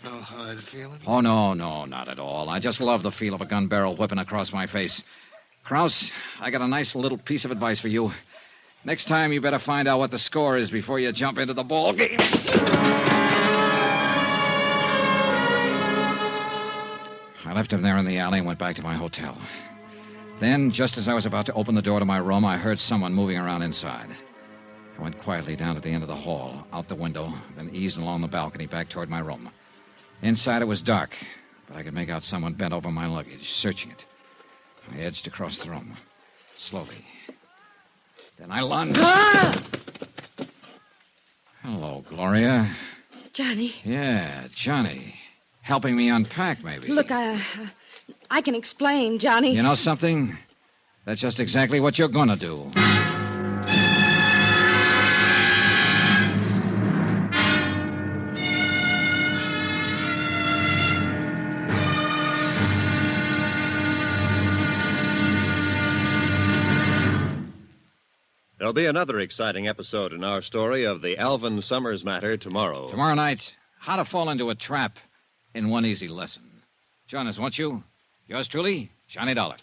S4: Know how I'd feel?
S2: Oh, no, not at all. I just love the feel of a gun barrel whipping across my face. Krause, I got a nice little piece of advice for you. Next time, you better find out what the score is before you jump into the ball game. I left him there in the alley and went back to my hotel. Then, just as I was about to open the door to my room, I heard someone moving around inside. I went quietly down to the end of the hall, out the window, then eased along the balcony back toward my room. Inside it was dark, but I could make out someone bent over my luggage, searching it. I edged across the room, slowly. Then I lunged.
S6: Ah!
S2: Hello, Gloria.
S6: Johnny.
S2: Yeah, Johnny. Helping me unpack, maybe.
S6: Look, I can explain, Johnny.
S2: You know something? That's just exactly what you're gonna do.
S1: There'll be another exciting episode in our story of the Alvin Summers matter tomorrow.
S2: Tomorrow night, how to fall into a trap in one easy lesson. Join us, won't you? Yours truly, Johnny Dollar.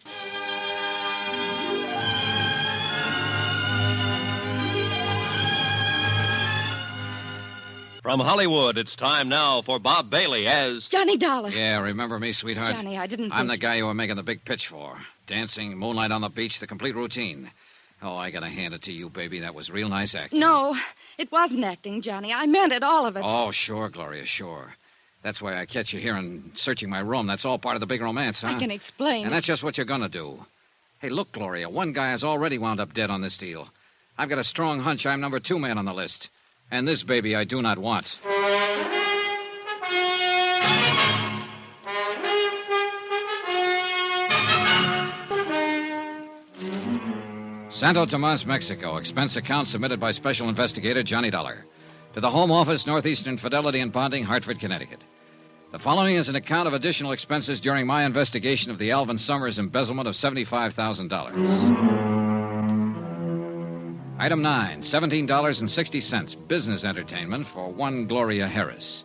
S1: From Hollywood, it's time now for Bob Bailey as...
S6: Johnny Dollar.
S2: Yeah, remember me, sweetheart?
S6: Johnny, I didn't
S2: I'm the
S6: think...
S2: guy you were making the big pitch for. Dancing, moonlight on the beach, the complete routine. Oh, I gotta hand it to you, baby. That was real nice acting.
S6: No, it wasn't acting, Johnny. I meant it, all of it.
S2: Oh, sure, Gloria, sure. That's why I catch you here and searching my room. That's all part of the big romance, huh?
S6: I can explain.
S2: And that's just what you're gonna do. Hey, look, Gloria, one guy has already wound up dead on this deal. I've got a strong hunch I'm number 2 man on the list. And this baby I do not want. Santo Tomas, Mexico. Expense account submitted by Special Investigator Johnny Dollar. To the Home Office, Northeastern Fidelity and Bonding, Hartford, Connecticut. The following is an account of additional expenses during my investigation of the Alvin Summers embezzlement of $75,000. Item 9, $17.60, business entertainment for one Gloria Harris.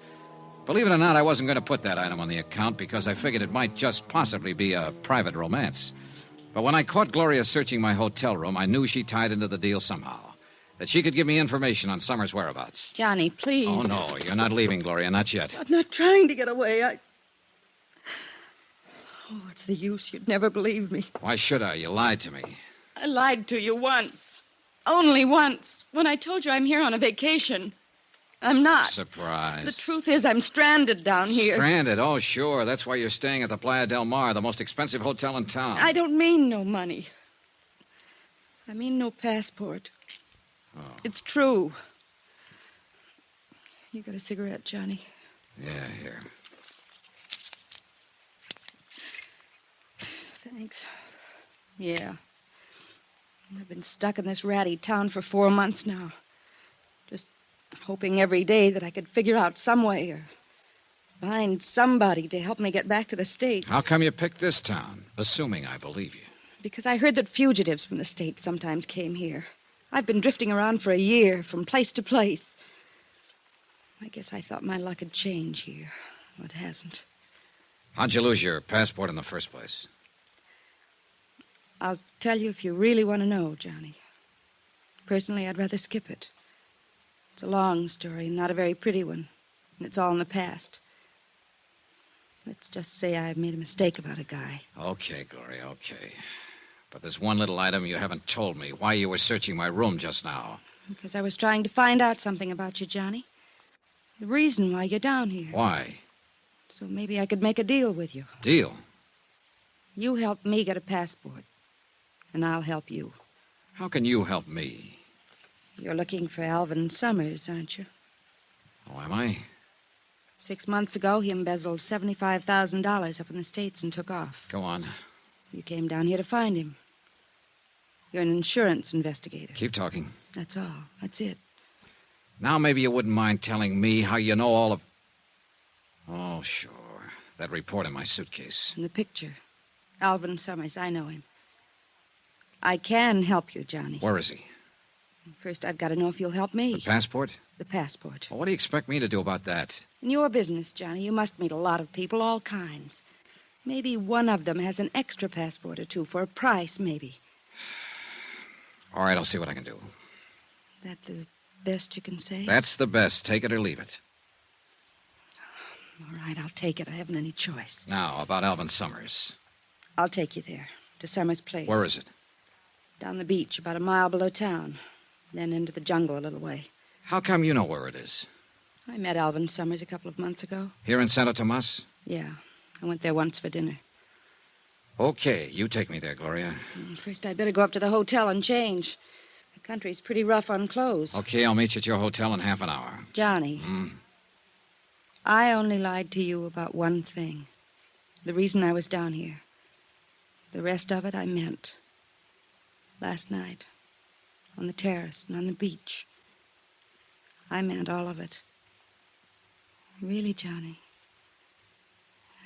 S2: Believe it or not, I wasn't going to put that item on the account because I figured it might just possibly be a private romance. But when I caught Gloria searching my hotel room, I knew she tied into the deal somehow. That she could give me information on Summers' whereabouts.
S6: Johnny, please.
S2: Oh, no, you're not leaving, Gloria, not yet.
S6: I'm not trying to get away. Oh, what's the use? You'd never believe me.
S2: Why should I? You lied to me.
S6: I lied to you once. Only once. When I told you I'm here on a vacation. I'm not.
S2: Surprise.
S6: The truth is I'm stranded down here.
S2: Stranded? Oh, sure. That's why you're staying at the Playa del Mar, the most expensive hotel in town.
S6: I don't mean no money. I mean no passport.
S2: Oh.
S6: It's true. You got a cigarette, Johnny?
S2: Yeah, here.
S6: Thanks. Yeah. I've been stuck in this ratty town for 4 months now. Just hoping every day that I could figure out some way or find somebody to help me get back to the States.
S2: How come you picked this town? Assuming I believe you.
S6: Because I heard that fugitives from the States sometimes came here. I've been drifting around for a year, from place to place. I guess I thought my luck would change here. Well, it hasn't.
S2: How'd you lose your passport in the first place?
S6: I'll tell you if you really want to know, Johnny. Personally, I'd rather skip it. It's a long story, and not a very pretty one. And it's all in the past. Let's just say I made a mistake about a guy.
S2: Okay, Gloria, okay. But there's one little item you haven't told me. Why you were searching my room just now.
S6: Because I was trying to find out something about you, Johnny. The reason why you're down here.
S2: Why?
S6: So maybe I could make a deal with you.
S2: Deal?
S6: You help me get a passport, and I'll help you.
S2: How can you help me?
S6: You're looking for Alvin Summers, aren't you?
S2: Oh, am I?
S6: 6 months ago, he embezzled $75,000 up in the States and took off.
S2: Go on.
S6: You came down here to find him. You're an insurance investigator.
S2: Keep talking.
S6: That's all. That's it.
S2: Now maybe you wouldn't mind telling me how you know all of... Oh, sure. That report in my suitcase.
S6: And the picture. Alvin Summers, I know him. I can help you, Johnny.
S2: Where is he?
S6: First, I've got to know if you'll help me.
S2: The passport?
S6: The passport.
S2: Well, what do you expect me to do about that?
S6: In your business, Johnny, you must meet a lot of people, all kinds. Maybe one of them has an extra passport or two for a price, maybe.
S2: All right, I'll see what I can do.
S6: That the best you can say?
S2: That's the best. Take it or leave it.
S6: All right, I'll take it. I haven't any choice.
S2: Now, about Alvin Summers.
S6: I'll take you there, to Summers' place.
S2: Where is it?
S6: Down the beach, about a mile below town. Then into the jungle a little way.
S2: How come you know where it is?
S6: I met Alvin Summers a couple of months ago.
S2: Here in Santo Tomas?
S6: Yeah. I went there once for dinner.
S2: Okay, you take me there, Gloria.
S6: First, I'd better go up to the hotel and change. The country's pretty rough on clothes.
S2: Okay, I'll meet you at your hotel in half an hour.
S6: Johnny, I only lied to you about one thing. The reason I was down here. The rest of it I meant. Last night, on the terrace and on the beach. I meant all of it. Really, Johnny.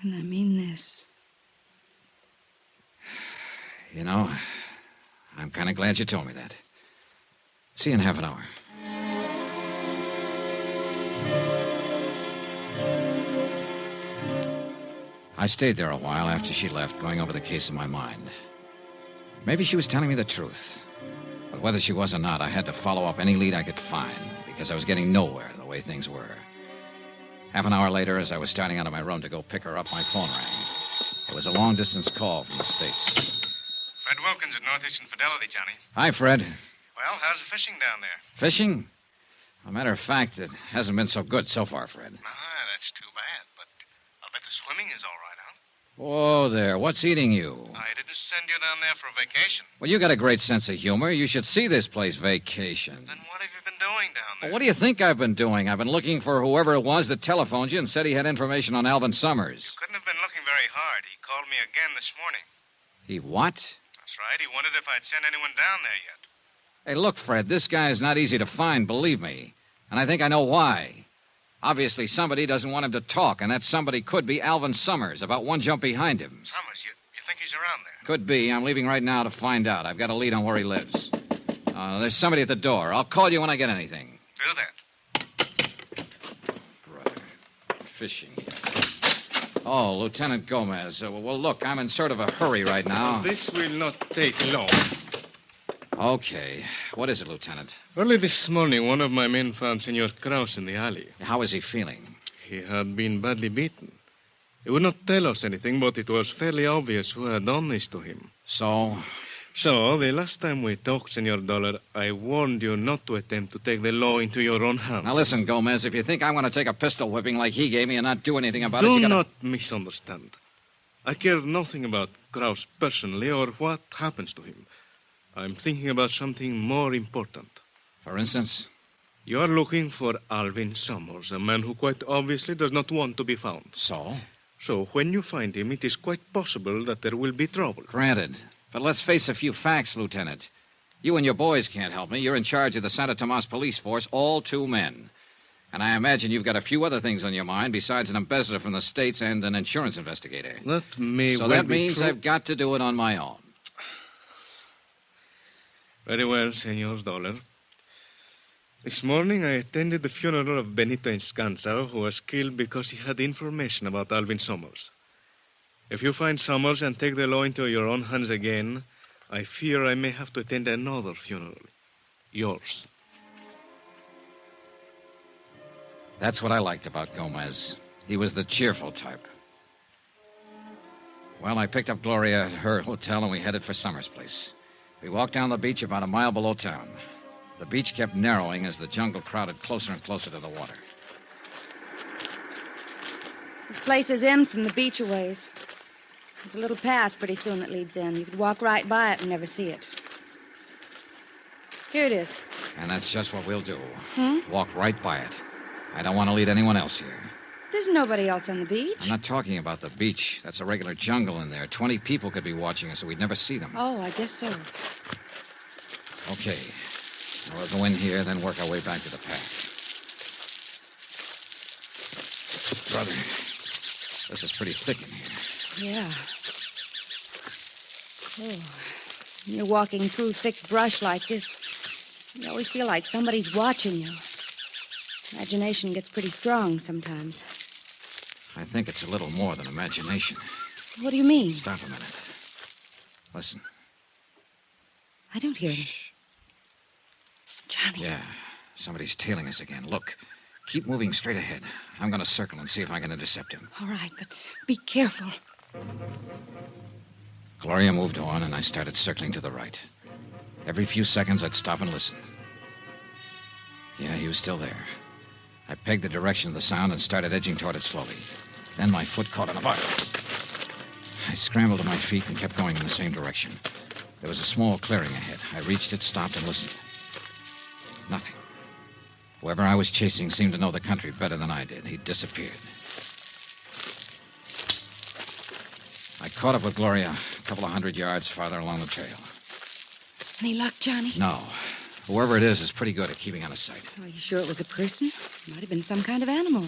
S6: And I mean this.
S2: You know, I'm kind of glad you told me that. See you in half an hour. I stayed there a while after she left, going over the case in my mind. Maybe she was telling me the truth. But whether she was or not, I had to follow up any lead I could find, because I was getting nowhere the way things were. Half an hour later, as I was starting out of my room to go pick her up, my phone rang. It was a long-distance call from the States.
S7: Fred Wilkins at Northeastern Fidelity, Johnny.
S2: Hi, Fred.
S7: Well, how's the fishing down there?
S2: Fishing? As a matter of fact, it hasn't been so good so far, Fred.
S7: That's too bad, but I'll bet the swimming is all right, huh?
S2: Whoa there, what's eating you?
S7: I didn't send you down there for a vacation.
S2: Well, you got a great sense of humor. You should see this place vacation.
S7: Then what have you been doing down there?
S2: Well, what do you think I've been doing? I've been looking for whoever it was that telephoned you and said he had information on Alvin Summers.
S7: You couldn't have been looking very hard. He called me again this morning.
S2: He what?
S7: That's right. He wondered if I'd sent anyone down there yet.
S2: Hey, look, Fred, this guy is not easy to find, believe me. And I think I know why. Obviously, somebody doesn't want him to talk, and that somebody could be Alvin Summers, about one jump behind him.
S7: Summers, you think he's around there?
S2: Could be. I'm leaving right now to find out. I've got a lead on where he lives. There's somebody at the door. I'll call you when I get anything.
S7: Do that.
S2: Brother. Fishing. Oh, Lieutenant Gomez. Well, look, I'm in sort of a hurry right now.
S4: This will not take long.
S2: Okay. What is it, Lieutenant?
S4: Early this morning, one of my men found Senor Krause in the alley.
S2: How is he feeling?
S4: He had been badly beaten. He would not tell us anything, but it was fairly obvious who had done this to him.
S2: So,
S4: the last time we talked, Senor Dollar, I warned you not to attempt to take the law into your own hands.
S2: Now listen, Gomez, if you think I'm going to take a pistol whipping like he gave me and not do anything about it,
S4: Do
S2: you gotta...
S4: not misunderstand. I care nothing about Krause personally or what happens to him. I'm thinking about something more important.
S2: For instance?
S4: You are looking for Alvin Summers, a man who quite obviously does not want to be found.
S2: So?
S4: So when you find him, it is quite possible that there will be trouble.
S2: Granted. But let's face a few facts, Lieutenant. You and your boys can't help me. You're in charge of the Santo Tomas police force, all 2 men. And I imagine you've got a few other things on your mind besides an ambassador from the States and an insurance investigator.
S4: That may
S2: So
S4: well
S2: that
S4: be
S2: means
S4: true.
S2: I've got to do it on my own.
S4: Very well, Senor Dollar. This morning I attended the funeral of Benito Enscanza, who was killed because he had information about Alvin Summers. If you find Summers and take the law into your own hands again, I fear I may have to attend another funeral. Yours.
S2: That's what I liked about Gomez. He was the cheerful type. Well, I picked up Gloria at her hotel and we headed for Summers' place. We walked down the beach about a mile below town. The beach kept narrowing as the jungle crowded closer and closer to the water.
S6: This place is in from the beach a ways. There's a little path pretty soon that leads in. You could walk right by it and never see it. Here it is.
S2: And that's just what we'll do.
S6: Hmm?
S2: Walk right by it. I don't want to lead anyone else here.
S6: There's nobody else on the beach.
S2: I'm not talking about the beach. That's a regular jungle in there. 20 people could be watching us, so we'd never see them.
S6: Oh, I guess so.
S2: Okay. Now we'll go in here, then work our way back to the path. Brother, this is pretty thick in here.
S6: Yeah. Oh, when you're walking through thick brush like this, you always feel like somebody's watching you. Imagination gets pretty strong sometimes.
S2: I think it's a little more than imagination.
S6: What do you mean?
S2: Stop a minute. Listen.
S6: I don't hear him.
S2: Shh.
S6: Johnny.
S2: Yeah, somebody's tailing us again. Look, keep moving straight ahead. I'm going to circle and see if I can intercept him.
S6: All right, but be careful.
S2: Gloria moved on, and I started circling to the right. Every few seconds, I'd stop and listen. Yeah, he was still there. I pegged the direction of the sound and started edging toward it slowly. Then my foot caught on a bar. I scrambled to my feet and kept going in the same direction. There was a small clearing ahead. I reached it, stopped, and listened. Nothing. Whoever I was chasing seemed to know the country better than I did. He'd disappeared. I caught up with Gloria a couple of 100 yards farther along the trail.
S6: Any luck, Johnny?
S2: No. Whoever it is pretty good at keeping out of sight.
S6: Are you sure it was a person? It might have been some kind of animal.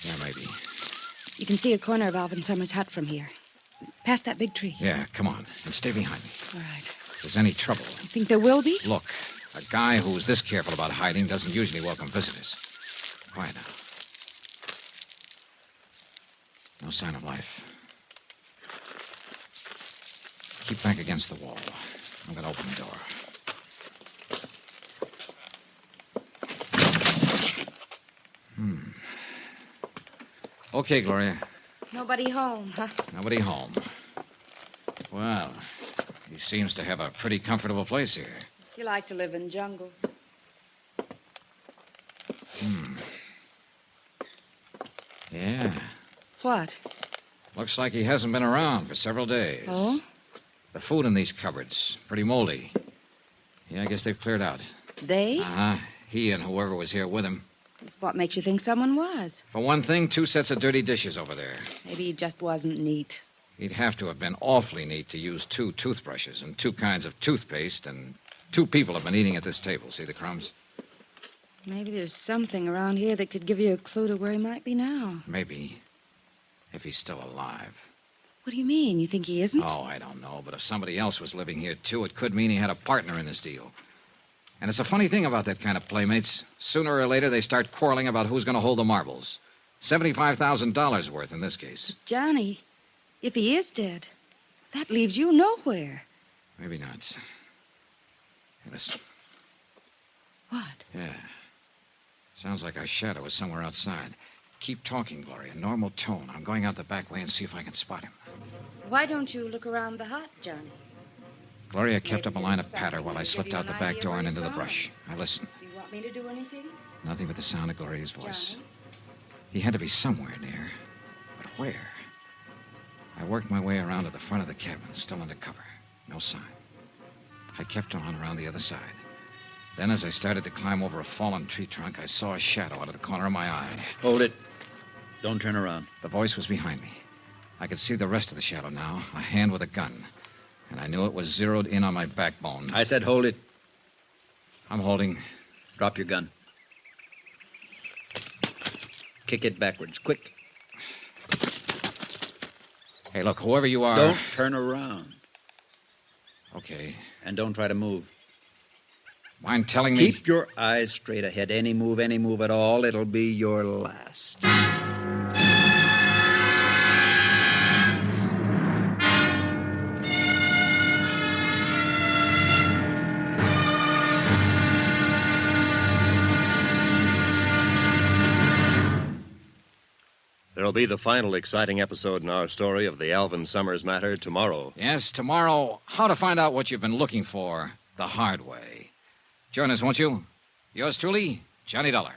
S2: Yeah, maybe.
S6: You can see a corner of Alvin Summers' hut from here. Past that big tree.
S2: Yeah, come on. And stay behind me.
S6: All right.
S2: there's any trouble.
S6: You think there will be?
S2: Look, a guy who's this careful about hiding doesn't usually welcome visitors. Quiet now. No sign of life. Keep back against the wall. I'm going to open the door. Okay, Gloria.
S6: Nobody home, huh?
S2: Nobody home. Well, he seems to have a pretty comfortable place here.
S6: You like to live in jungles.
S2: Yeah.
S6: What?
S2: Looks like he hasn't been around for several days.
S6: Oh?
S2: The food in these cupboards, pretty moldy. Yeah, I guess they've cleared out.
S6: They?
S2: Uh-huh. He and whoever was here with him.
S6: What makes you think someone was?
S2: For one thing, 2 sets of dirty dishes over there.
S6: Maybe he just wasn't neat.
S2: He'd have to have been awfully neat to use 2 toothbrushes and 2 kinds of toothpaste, and 2 people have been eating at this table. See the crumbs?
S6: Maybe there's something around here that could give you a clue to where he might be now.
S2: Maybe. If he's still alive.
S6: What do you mean? You think he isn't?
S2: Oh, I don't know. But if somebody else was living here, too, it could mean he had a partner in this deal. And it's a funny thing about that kind of playmates. Sooner or later, they start quarreling about who's going to hold the marbles. $75,000 worth in this case.
S6: Johnny, if he is dead, that leaves you nowhere.
S2: Maybe not. Hey, listen.
S6: What?
S2: Yeah. Sounds like our shadow is somewhere outside. Keep talking, Gloria. Normal tone. I'm going out the back way and see if I can spot him.
S6: Why don't you look around the hut, Johnny?
S2: Gloria kept up a line of patter while I slipped out the back door and into the brush. I listened.
S6: You want me to do anything?
S2: Nothing but the sound of Gloria's voice.
S6: Johnny?
S2: He had to be somewhere near. But where? I worked my way around to the front of the cabin, still under cover. No sign. I kept on around the other side. Then, as I started to climb over a fallen tree trunk, I saw a shadow out of the corner of my eye.
S9: Hold it. Don't turn around.
S2: The voice was behind me. I could see the rest of the shadow now, a hand with a gun. And I knew it was zeroed in on my backbone.
S9: I said hold it.
S2: I'm holding.
S9: Drop your gun. Kick it backwards, quick.
S2: Hey, look, whoever you are...
S9: Don't turn around.
S2: Okay.
S9: And don't try to move.
S2: Mind telling me...
S9: Keep your eyes straight ahead. Any move at all, it'll be your last.
S1: There'll be the final exciting episode in our story of the Alvin Summers matter tomorrow.
S2: Yes, tomorrow, how to find out what you've been looking for the hard way. Join us, won't you? Yours truly, Johnny Dollar.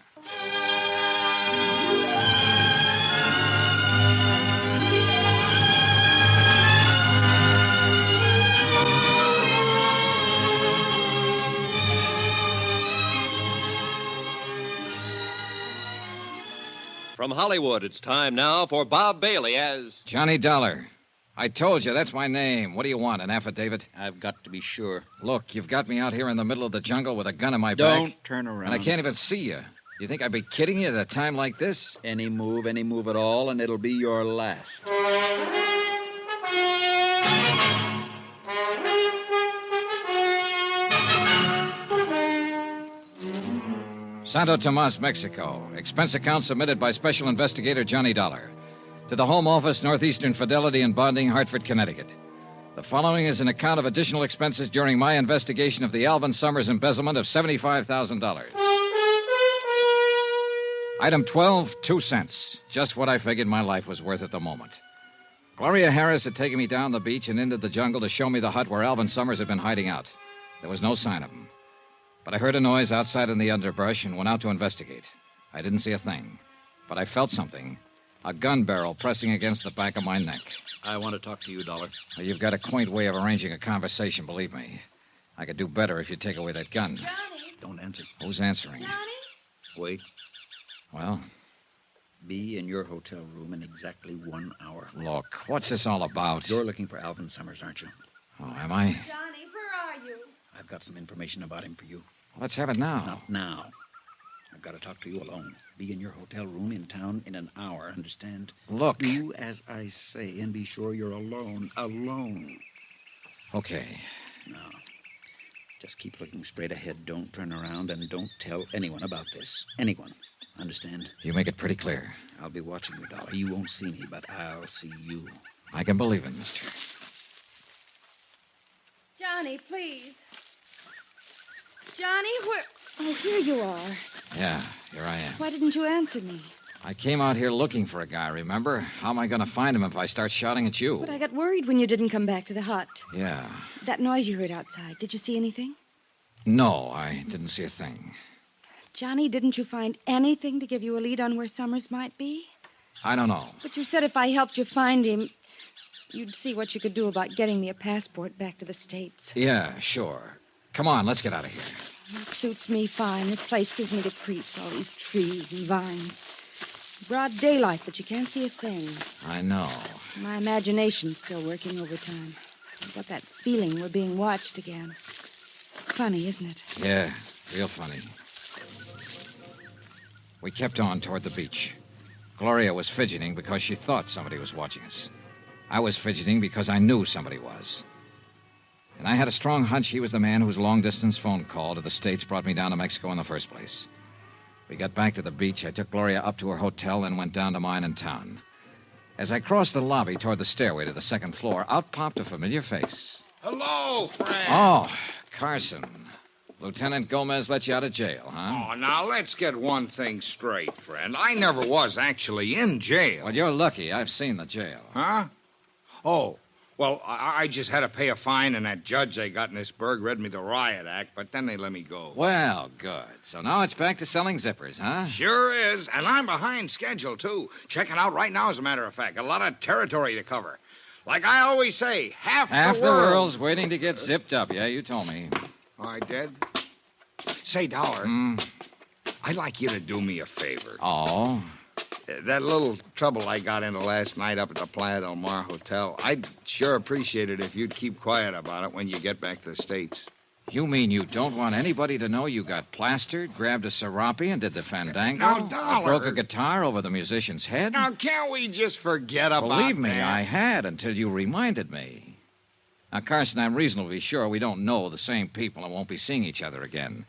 S1: From Hollywood, it's time now for Bob Bailey as...
S2: Johnny Dollar. I told you, that's my name. What do you want, an affidavit?
S9: I've got to be sure.
S2: Look, you've got me out here in the middle of the jungle with a gun in my back.
S9: Don't turn around.
S2: And I can't even see you. You think I'd be kidding you at a time like this?
S9: Any move at all, and it'll be your last.
S2: Santo Tomas, Mexico. Expense account submitted by Special Investigator Johnny Dollar. To the Home Office, Northeastern Fidelity and Bonding, Hartford, Connecticut. The following is an account of additional expenses during my investigation of the Alvin Summers embezzlement of $75,000. Item 12, 2 cents. Just what I figured my life was worth at the moment. Gloria Harris had taken me down the beach and into the jungle to show me the hut where Alvin Summers had been hiding out. There was no sign of him. But I heard a noise outside in the underbrush and went out to investigate. I didn't see a thing, but I felt something. A gun barrel pressing against the back of my neck.
S9: I want to talk to you, Dollar.
S2: Well, you've got a quaint way of arranging a conversation, believe me. I could do better if you'd take away that gun.
S6: Johnny?
S9: Don't answer.
S2: Who's answering?
S6: Johnny?
S9: Wait.
S2: Well,
S9: Be in your hotel room in exactly 1 hour.
S2: look, what's this all about?
S9: You're looking for Alvin Summers, aren't you?
S2: Oh, am I?
S6: Johnny, where are you?
S9: I've got some information about him for you.
S2: Let's have it now.
S9: Not now. I've got to talk to you alone. Be in your hotel room in town in an hour, understand?
S2: Look.
S9: Do as I say and be sure you're alone. Alone.
S2: Okay.
S9: Now, Just keep looking straight ahead. Don't turn around, and don't tell anyone about this. Anyone. Understand?
S2: You make it pretty clear.
S9: I'll be watching you, Dolly. You won't see me, but I'll see you.
S2: I can believe it, mister.
S6: Johnny, please. Johnny, where... Oh, here you are.
S2: Yeah, here I am.
S6: Why didn't you answer me?
S2: I came out here looking for a guy, remember? How am I going to find him if I start shouting at you?
S6: But I got worried when you didn't come back to the hut.
S2: Yeah.
S6: That noise you heard outside, did you see anything?
S2: No, I didn't see a thing.
S6: Johnny, didn't you find anything to give you a lead on where Summers might be?
S2: I don't know.
S6: But you said if I helped you find him, you'd see what you could do about getting me a passport back to the States.
S2: Yeah, sure. Come on, let's get out of here.
S6: It suits me fine. This place gives me the creeps, all these trees and vines. Broad daylight, but you can't see a thing.
S2: I know.
S6: My imagination's still working overtime. I've got that feeling we're being watched again. Funny, isn't it?
S2: Yeah, real funny. We kept on toward the beach. Gloria was fidgeting because she thought somebody was watching us. I was fidgeting because I knew somebody was. And I had a strong hunch he was the man whose long-distance phone call to the States brought me down to Mexico in the first place. We got back to the beach. I took Gloria up to her hotel, then went down to mine in town. As I crossed the lobby toward the stairway to the second floor, out popped a familiar face.
S5: Hello, friend.
S2: Oh, Carson. Lieutenant Gomez let you out of jail, huh?
S5: Oh, now let's get one thing straight, friend. I never was actually in jail.
S2: Well, you're lucky. I've seen the jail.
S5: Huh? Oh, well, I just had to pay a fine, and that judge they got in this burg read me the riot act, but then they let me go.
S2: Well, good. So now it's back to selling zippers, huh?
S5: Sure is, and I'm behind schedule, too. Checking out right now, as a matter of fact. A lot of territory to cover. Like I always say, half
S2: the world's waiting to get zipped up. Yeah, you told me.
S5: Oh, I did? Say, Dollar, I'd like you to do me a favor.
S2: Oh?
S5: That little trouble I got into last night up at the Playa del Mar Hotel, I'd sure appreciate it if you'd keep quiet about it when you get back to the States.
S2: You mean you don't want anybody to know you got plastered, grabbed a serape, and did the fandango?
S5: Now, Dollar.
S2: Broke a guitar over the musician's head?
S5: Now, can't we just forget about that?
S2: Believe me, I had until you reminded me. Now, Carson, I'm reasonably sure we don't know the same people and won't be seeing each other again.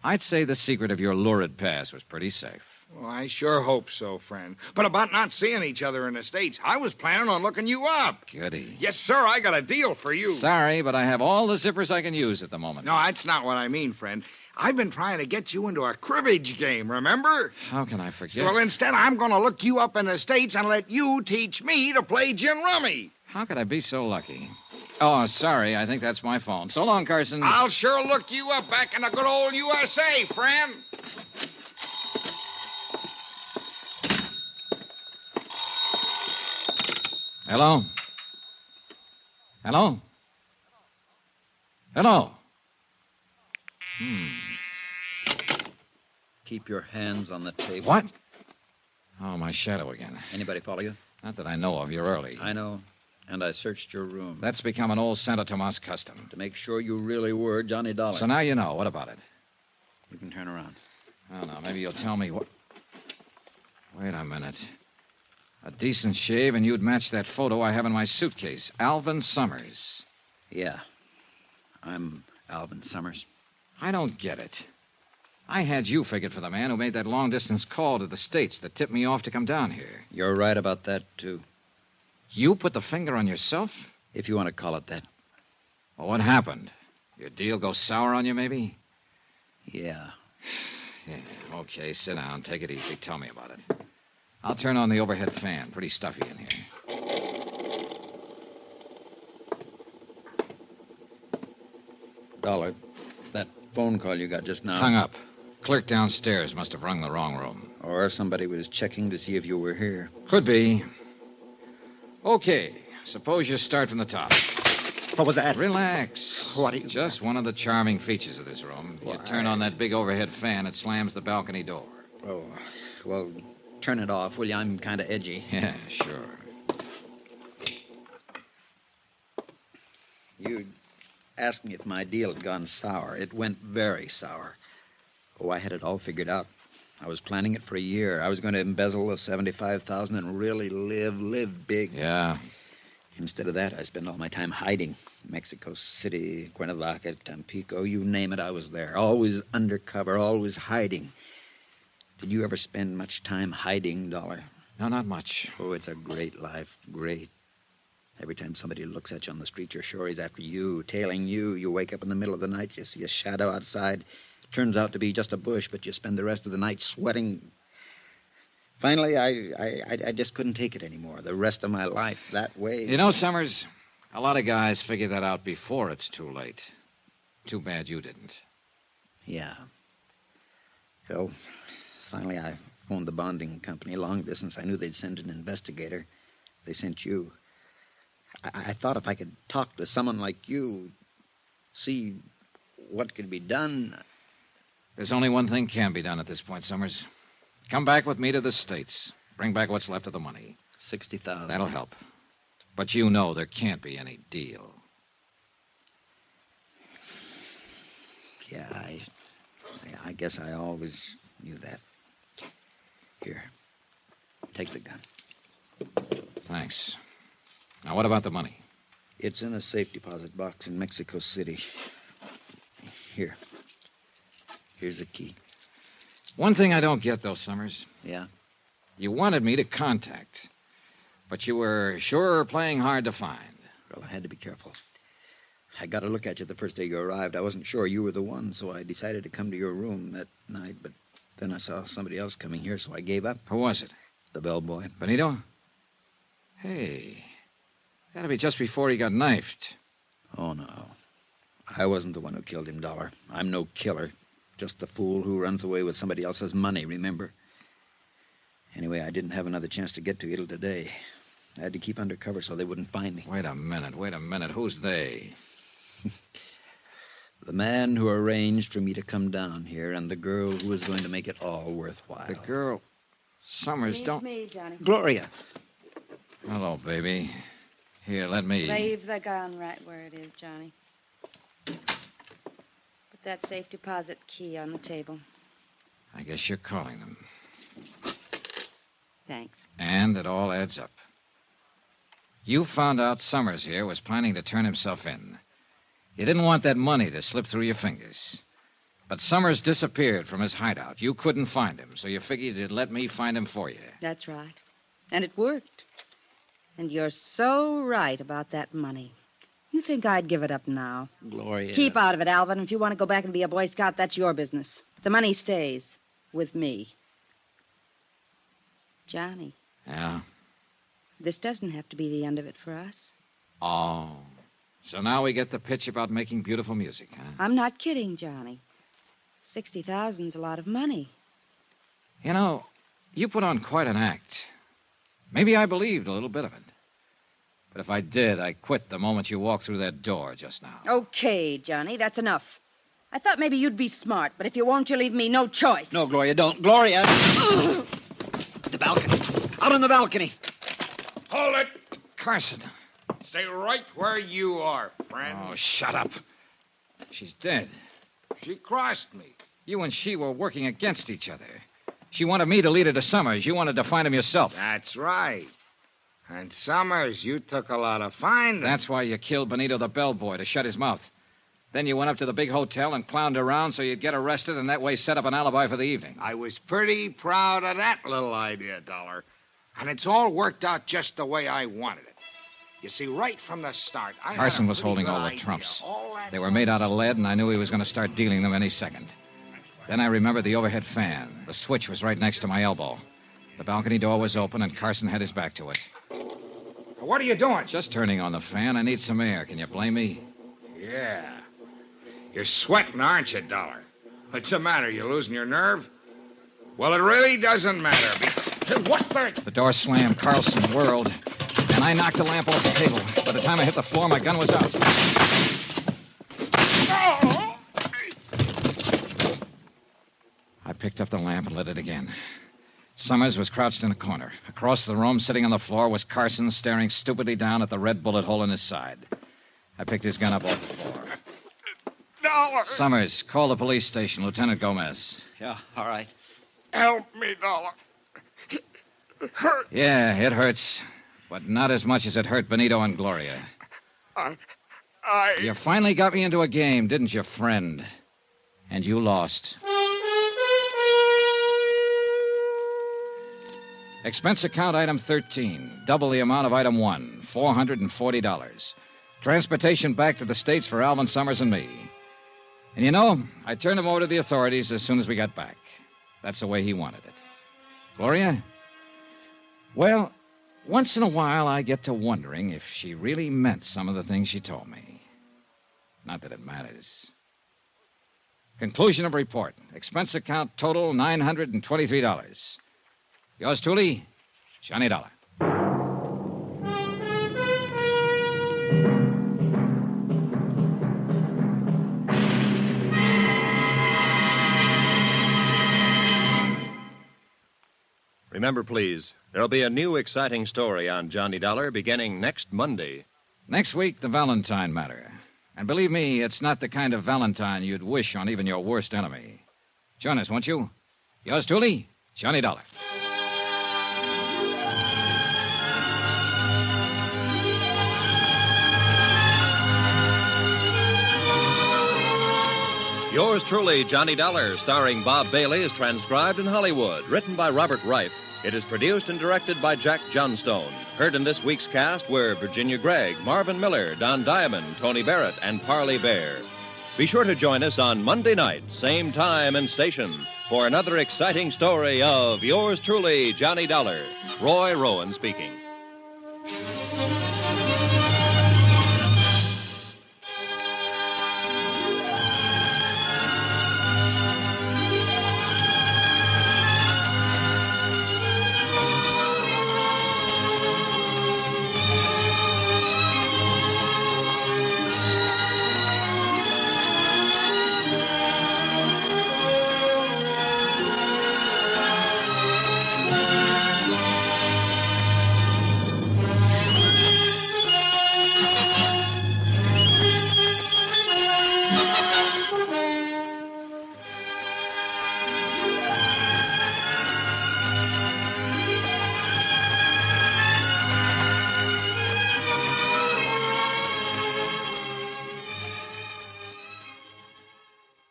S2: I'd say the secret of your lurid past was pretty safe.
S5: Well, I sure hope so, friend. But about not seeing each other in the States, I was planning on looking you up.
S2: Goody.
S5: Yes, sir, I got a deal for you.
S2: Sorry, but I have all the zippers I can use at the moment.
S5: No, that's not what I mean, friend. I've been trying to get you into a cribbage game, remember?
S2: How can I forget?
S5: Well, instead, I'm going to look you up in the States and let you teach me to play gin rummy.
S2: How could I be so lucky? Oh, sorry. I think that's my phone. So long, Carson.
S5: I'll sure look you up back in the good old USA, friend.
S2: Hello? Hello? Hello?
S9: Keep your hands on the table.
S2: What? Oh, my shadow again.
S9: Anybody follow you?
S2: Not that I know of. You're early.
S9: I know. And I searched your room.
S2: That's become an old Santo Tomas custom.
S9: To make sure you really were Johnny Dollar.
S2: So now you know. What about it?
S9: You can turn around.
S2: I don't know. Maybe you'll tell me what... Wait a minute. A decent shave, and you'd match that photo I have in my suitcase. Alvin Summers.
S9: Yeah. I'm Alvin Summers.
S2: I don't get it. I had you figured for the man who made that long-distance call to the States that tipped me off to come down here.
S9: You're right about that, too.
S2: You put the finger on yourself?
S9: If you want to call it that.
S2: Well, what happened? Your deal go sour on you, maybe?
S9: Yeah.
S2: Yeah, okay, sit down. Take it easy. Tell me about it. I'll turn on the overhead fan. Pretty stuffy in here.
S9: Dollar, that phone call you got just now.
S2: Hung up. Clerk downstairs must have rung the wrong room.
S9: Or somebody was checking to see if you were here.
S2: Could be. Okay, suppose you start from the top.
S9: What was that?
S2: Relax.
S9: What are you...
S2: Just one of the charming features of this room. You turn on that big overhead fan, it slams the balcony door.
S9: Oh, well, turn it off, will you? I'm kind of edgy.
S2: Yeah, sure.
S9: You asked me if my deal had gone sour. It went very sour. Oh, I had it all figured out. I was planning it for a year. I was going to embezzle the $75,000 and really live big.
S2: Yeah.
S9: Instead of that, I spend all my time hiding. Mexico City, Cuernavaca, Tampico, you name it, I was there. Always undercover, always hiding. Did you ever spend much time hiding, Dollar?
S2: No, not much.
S9: Oh, it's a great life. Great. Every time somebody looks at you on the street, you're sure he's after you, tailing you. You wake up in the middle of the night, you see a shadow outside. It turns out to be just a bush, but you spend the rest of the night sweating. Finally, I just couldn't take it anymore. The rest of my life that way.
S2: You know, Summers, a lot of guys figure that out before it's too late. Too bad you didn't.
S9: Yeah. So, finally, I phoned the bonding company, long distance. I knew they'd send an investigator. They sent you. I thought if I could talk to someone like you, see what could be done.
S2: There's only one thing can be done at this point, Summers. Come back with me to the States. Bring back what's left of the money.
S9: $60,000.
S2: That'll help. But you know there can't be any deal.
S9: Yeah, I guess I always knew that. Here, take the gun.
S2: Thanks. Now, what about the money?
S9: It's in a safe deposit box in Mexico City. Here. Here's the key.
S2: One thing I don't get, though, Summers.
S9: Yeah?
S2: You wanted me to contact, but you were sure playing hard to find.
S9: Well, I had to be careful. I got a look at you the first day you arrived. I wasn't sure you were the one, so I decided to come to your room that night, but then I saw somebody else coming here, so I gave up.
S2: Who was it?
S9: The bellboy.
S2: Benito? Hey, that'll be just before he got knifed.
S9: Oh, no. I wasn't the one who killed him, Dollar. I'm no killer. Just the fool who runs away with somebody else's money, remember? Anyway, I didn't have another chance to get to you till today. I had to keep undercover so they wouldn't find me.
S2: Wait a minute. Who's they?
S9: The man who arranged for me to come down here and the girl who was going to make it all worthwhile.
S2: The girl... Summers, don't...
S6: me, Johnny.
S9: Gloria.
S2: Hello, baby. Here, let me...
S6: Leave the gun right where it is, Johnny. Put that safe deposit key on the table.
S2: I guess you're calling them.
S6: Thanks.
S2: And it all adds up. You found out Summers here was planning to turn himself in. You didn't want that money to slip through your fingers. But Summers disappeared from his hideout. You couldn't find him, so you figured you'd let me find him for you.
S6: That's right. And it worked. And you're so right about that money. You think I'd give it up now?
S9: Gloria.
S6: Keep out of it, Alvin. If you want to go back and be a Boy Scout, that's your business. The money stays with me. Johnny.
S2: Yeah?
S6: This doesn't have to be the end of it for us.
S2: Oh. So now we get the pitch about making beautiful music, huh?
S6: I'm not kidding, Johnny. 60,000's a lot of money.
S2: You know, you put on quite an act. Maybe I believed a little bit of it. But if I did, I quit the moment you walked through that door just now.
S6: Okay, Johnny, that's enough. I thought maybe you'd be smart, but if you won't, you leave me no choice.
S9: No, Gloria, don't. Gloria! The balcony. Out on the balcony.
S5: Hold it.
S2: Carson.
S5: Stay right where you are, friend.
S2: Oh, shut up. She's dead.
S5: She crossed me.
S2: You and she were working against each other. She wanted me to lead her to Summers. You wanted to find him yourself.
S5: That's right. And Summers, you took a lot of finding.
S2: That's why you killed Benito the bellboy, to shut his mouth. Then you went up to the big hotel and clowned around so you'd get arrested and that way set up an alibi for the evening.
S5: I was pretty proud of that little idea, Dollar. And it's all worked out just the way I wanted it. You see, right from the start,
S2: Carson was holding all the trumps. They were made out of lead, and I knew he was going to start dealing them any second. Then I remembered the overhead fan. The switch was right next to my elbow. The balcony door was open, and Carson had his back to it.
S5: What are you doing?
S2: Just turning on the fan. I need some air. Can you blame me?
S5: Yeah. You're sweating, aren't you, Dollar? What's the matter? You losing your nerve? Well, it really doesn't matter. What the...
S2: The door slammed. Carlson whirled, and I knocked the lamp off the table. By the time I hit the floor, my gun was out. I picked up the lamp and lit it again. Summers was crouched in a corner. Across the room, sitting on the floor, was Carson, staring stupidly down at the red bullet hole in his side. I picked his gun up off the floor.
S5: Dollar!
S2: Summers, call the police station. Lieutenant Gomez.
S9: Yeah, all right.
S5: Help me, Dollar. It hurts.
S2: Yeah, it hurts. But not as much as it hurt Benito and Gloria. You finally got me into a game, didn't you, friend? And you lost. Expense account item 13. Double the amount of item 1. $440. Transportation back to the States for Alvin, Summers, and me. And you know, I turned him over to the authorities as soon as we got back. That's the way he wanted it. Gloria? Well, once in a while I get to wondering if she really meant some of the things she told me. Not that it matters. Conclusion of report. Expense account total $923. Yours truly, Johnny Dollar.
S1: Remember, please, there'll be a new exciting story on Johnny Dollar beginning next Monday.
S2: Next week, the Valentine Matter. And believe me, it's not the kind of Valentine you'd wish on even your worst enemy. Join us, won't you? Yours truly, Johnny Dollar.
S1: Yours truly, Johnny Dollar, starring Bob Bailey, is transcribed in Hollywood. Written by Robert Ryf. It is produced and directed by Jack Johnstone. Heard in this week's cast were Virginia Gregg, Marvin Miller, Don Diamond, Tony Barrett, and Parley, Baer. Be sure to join us on Monday night, same time and station, for another exciting story of Yours truly, Johnny Dollar. Rowan speaking.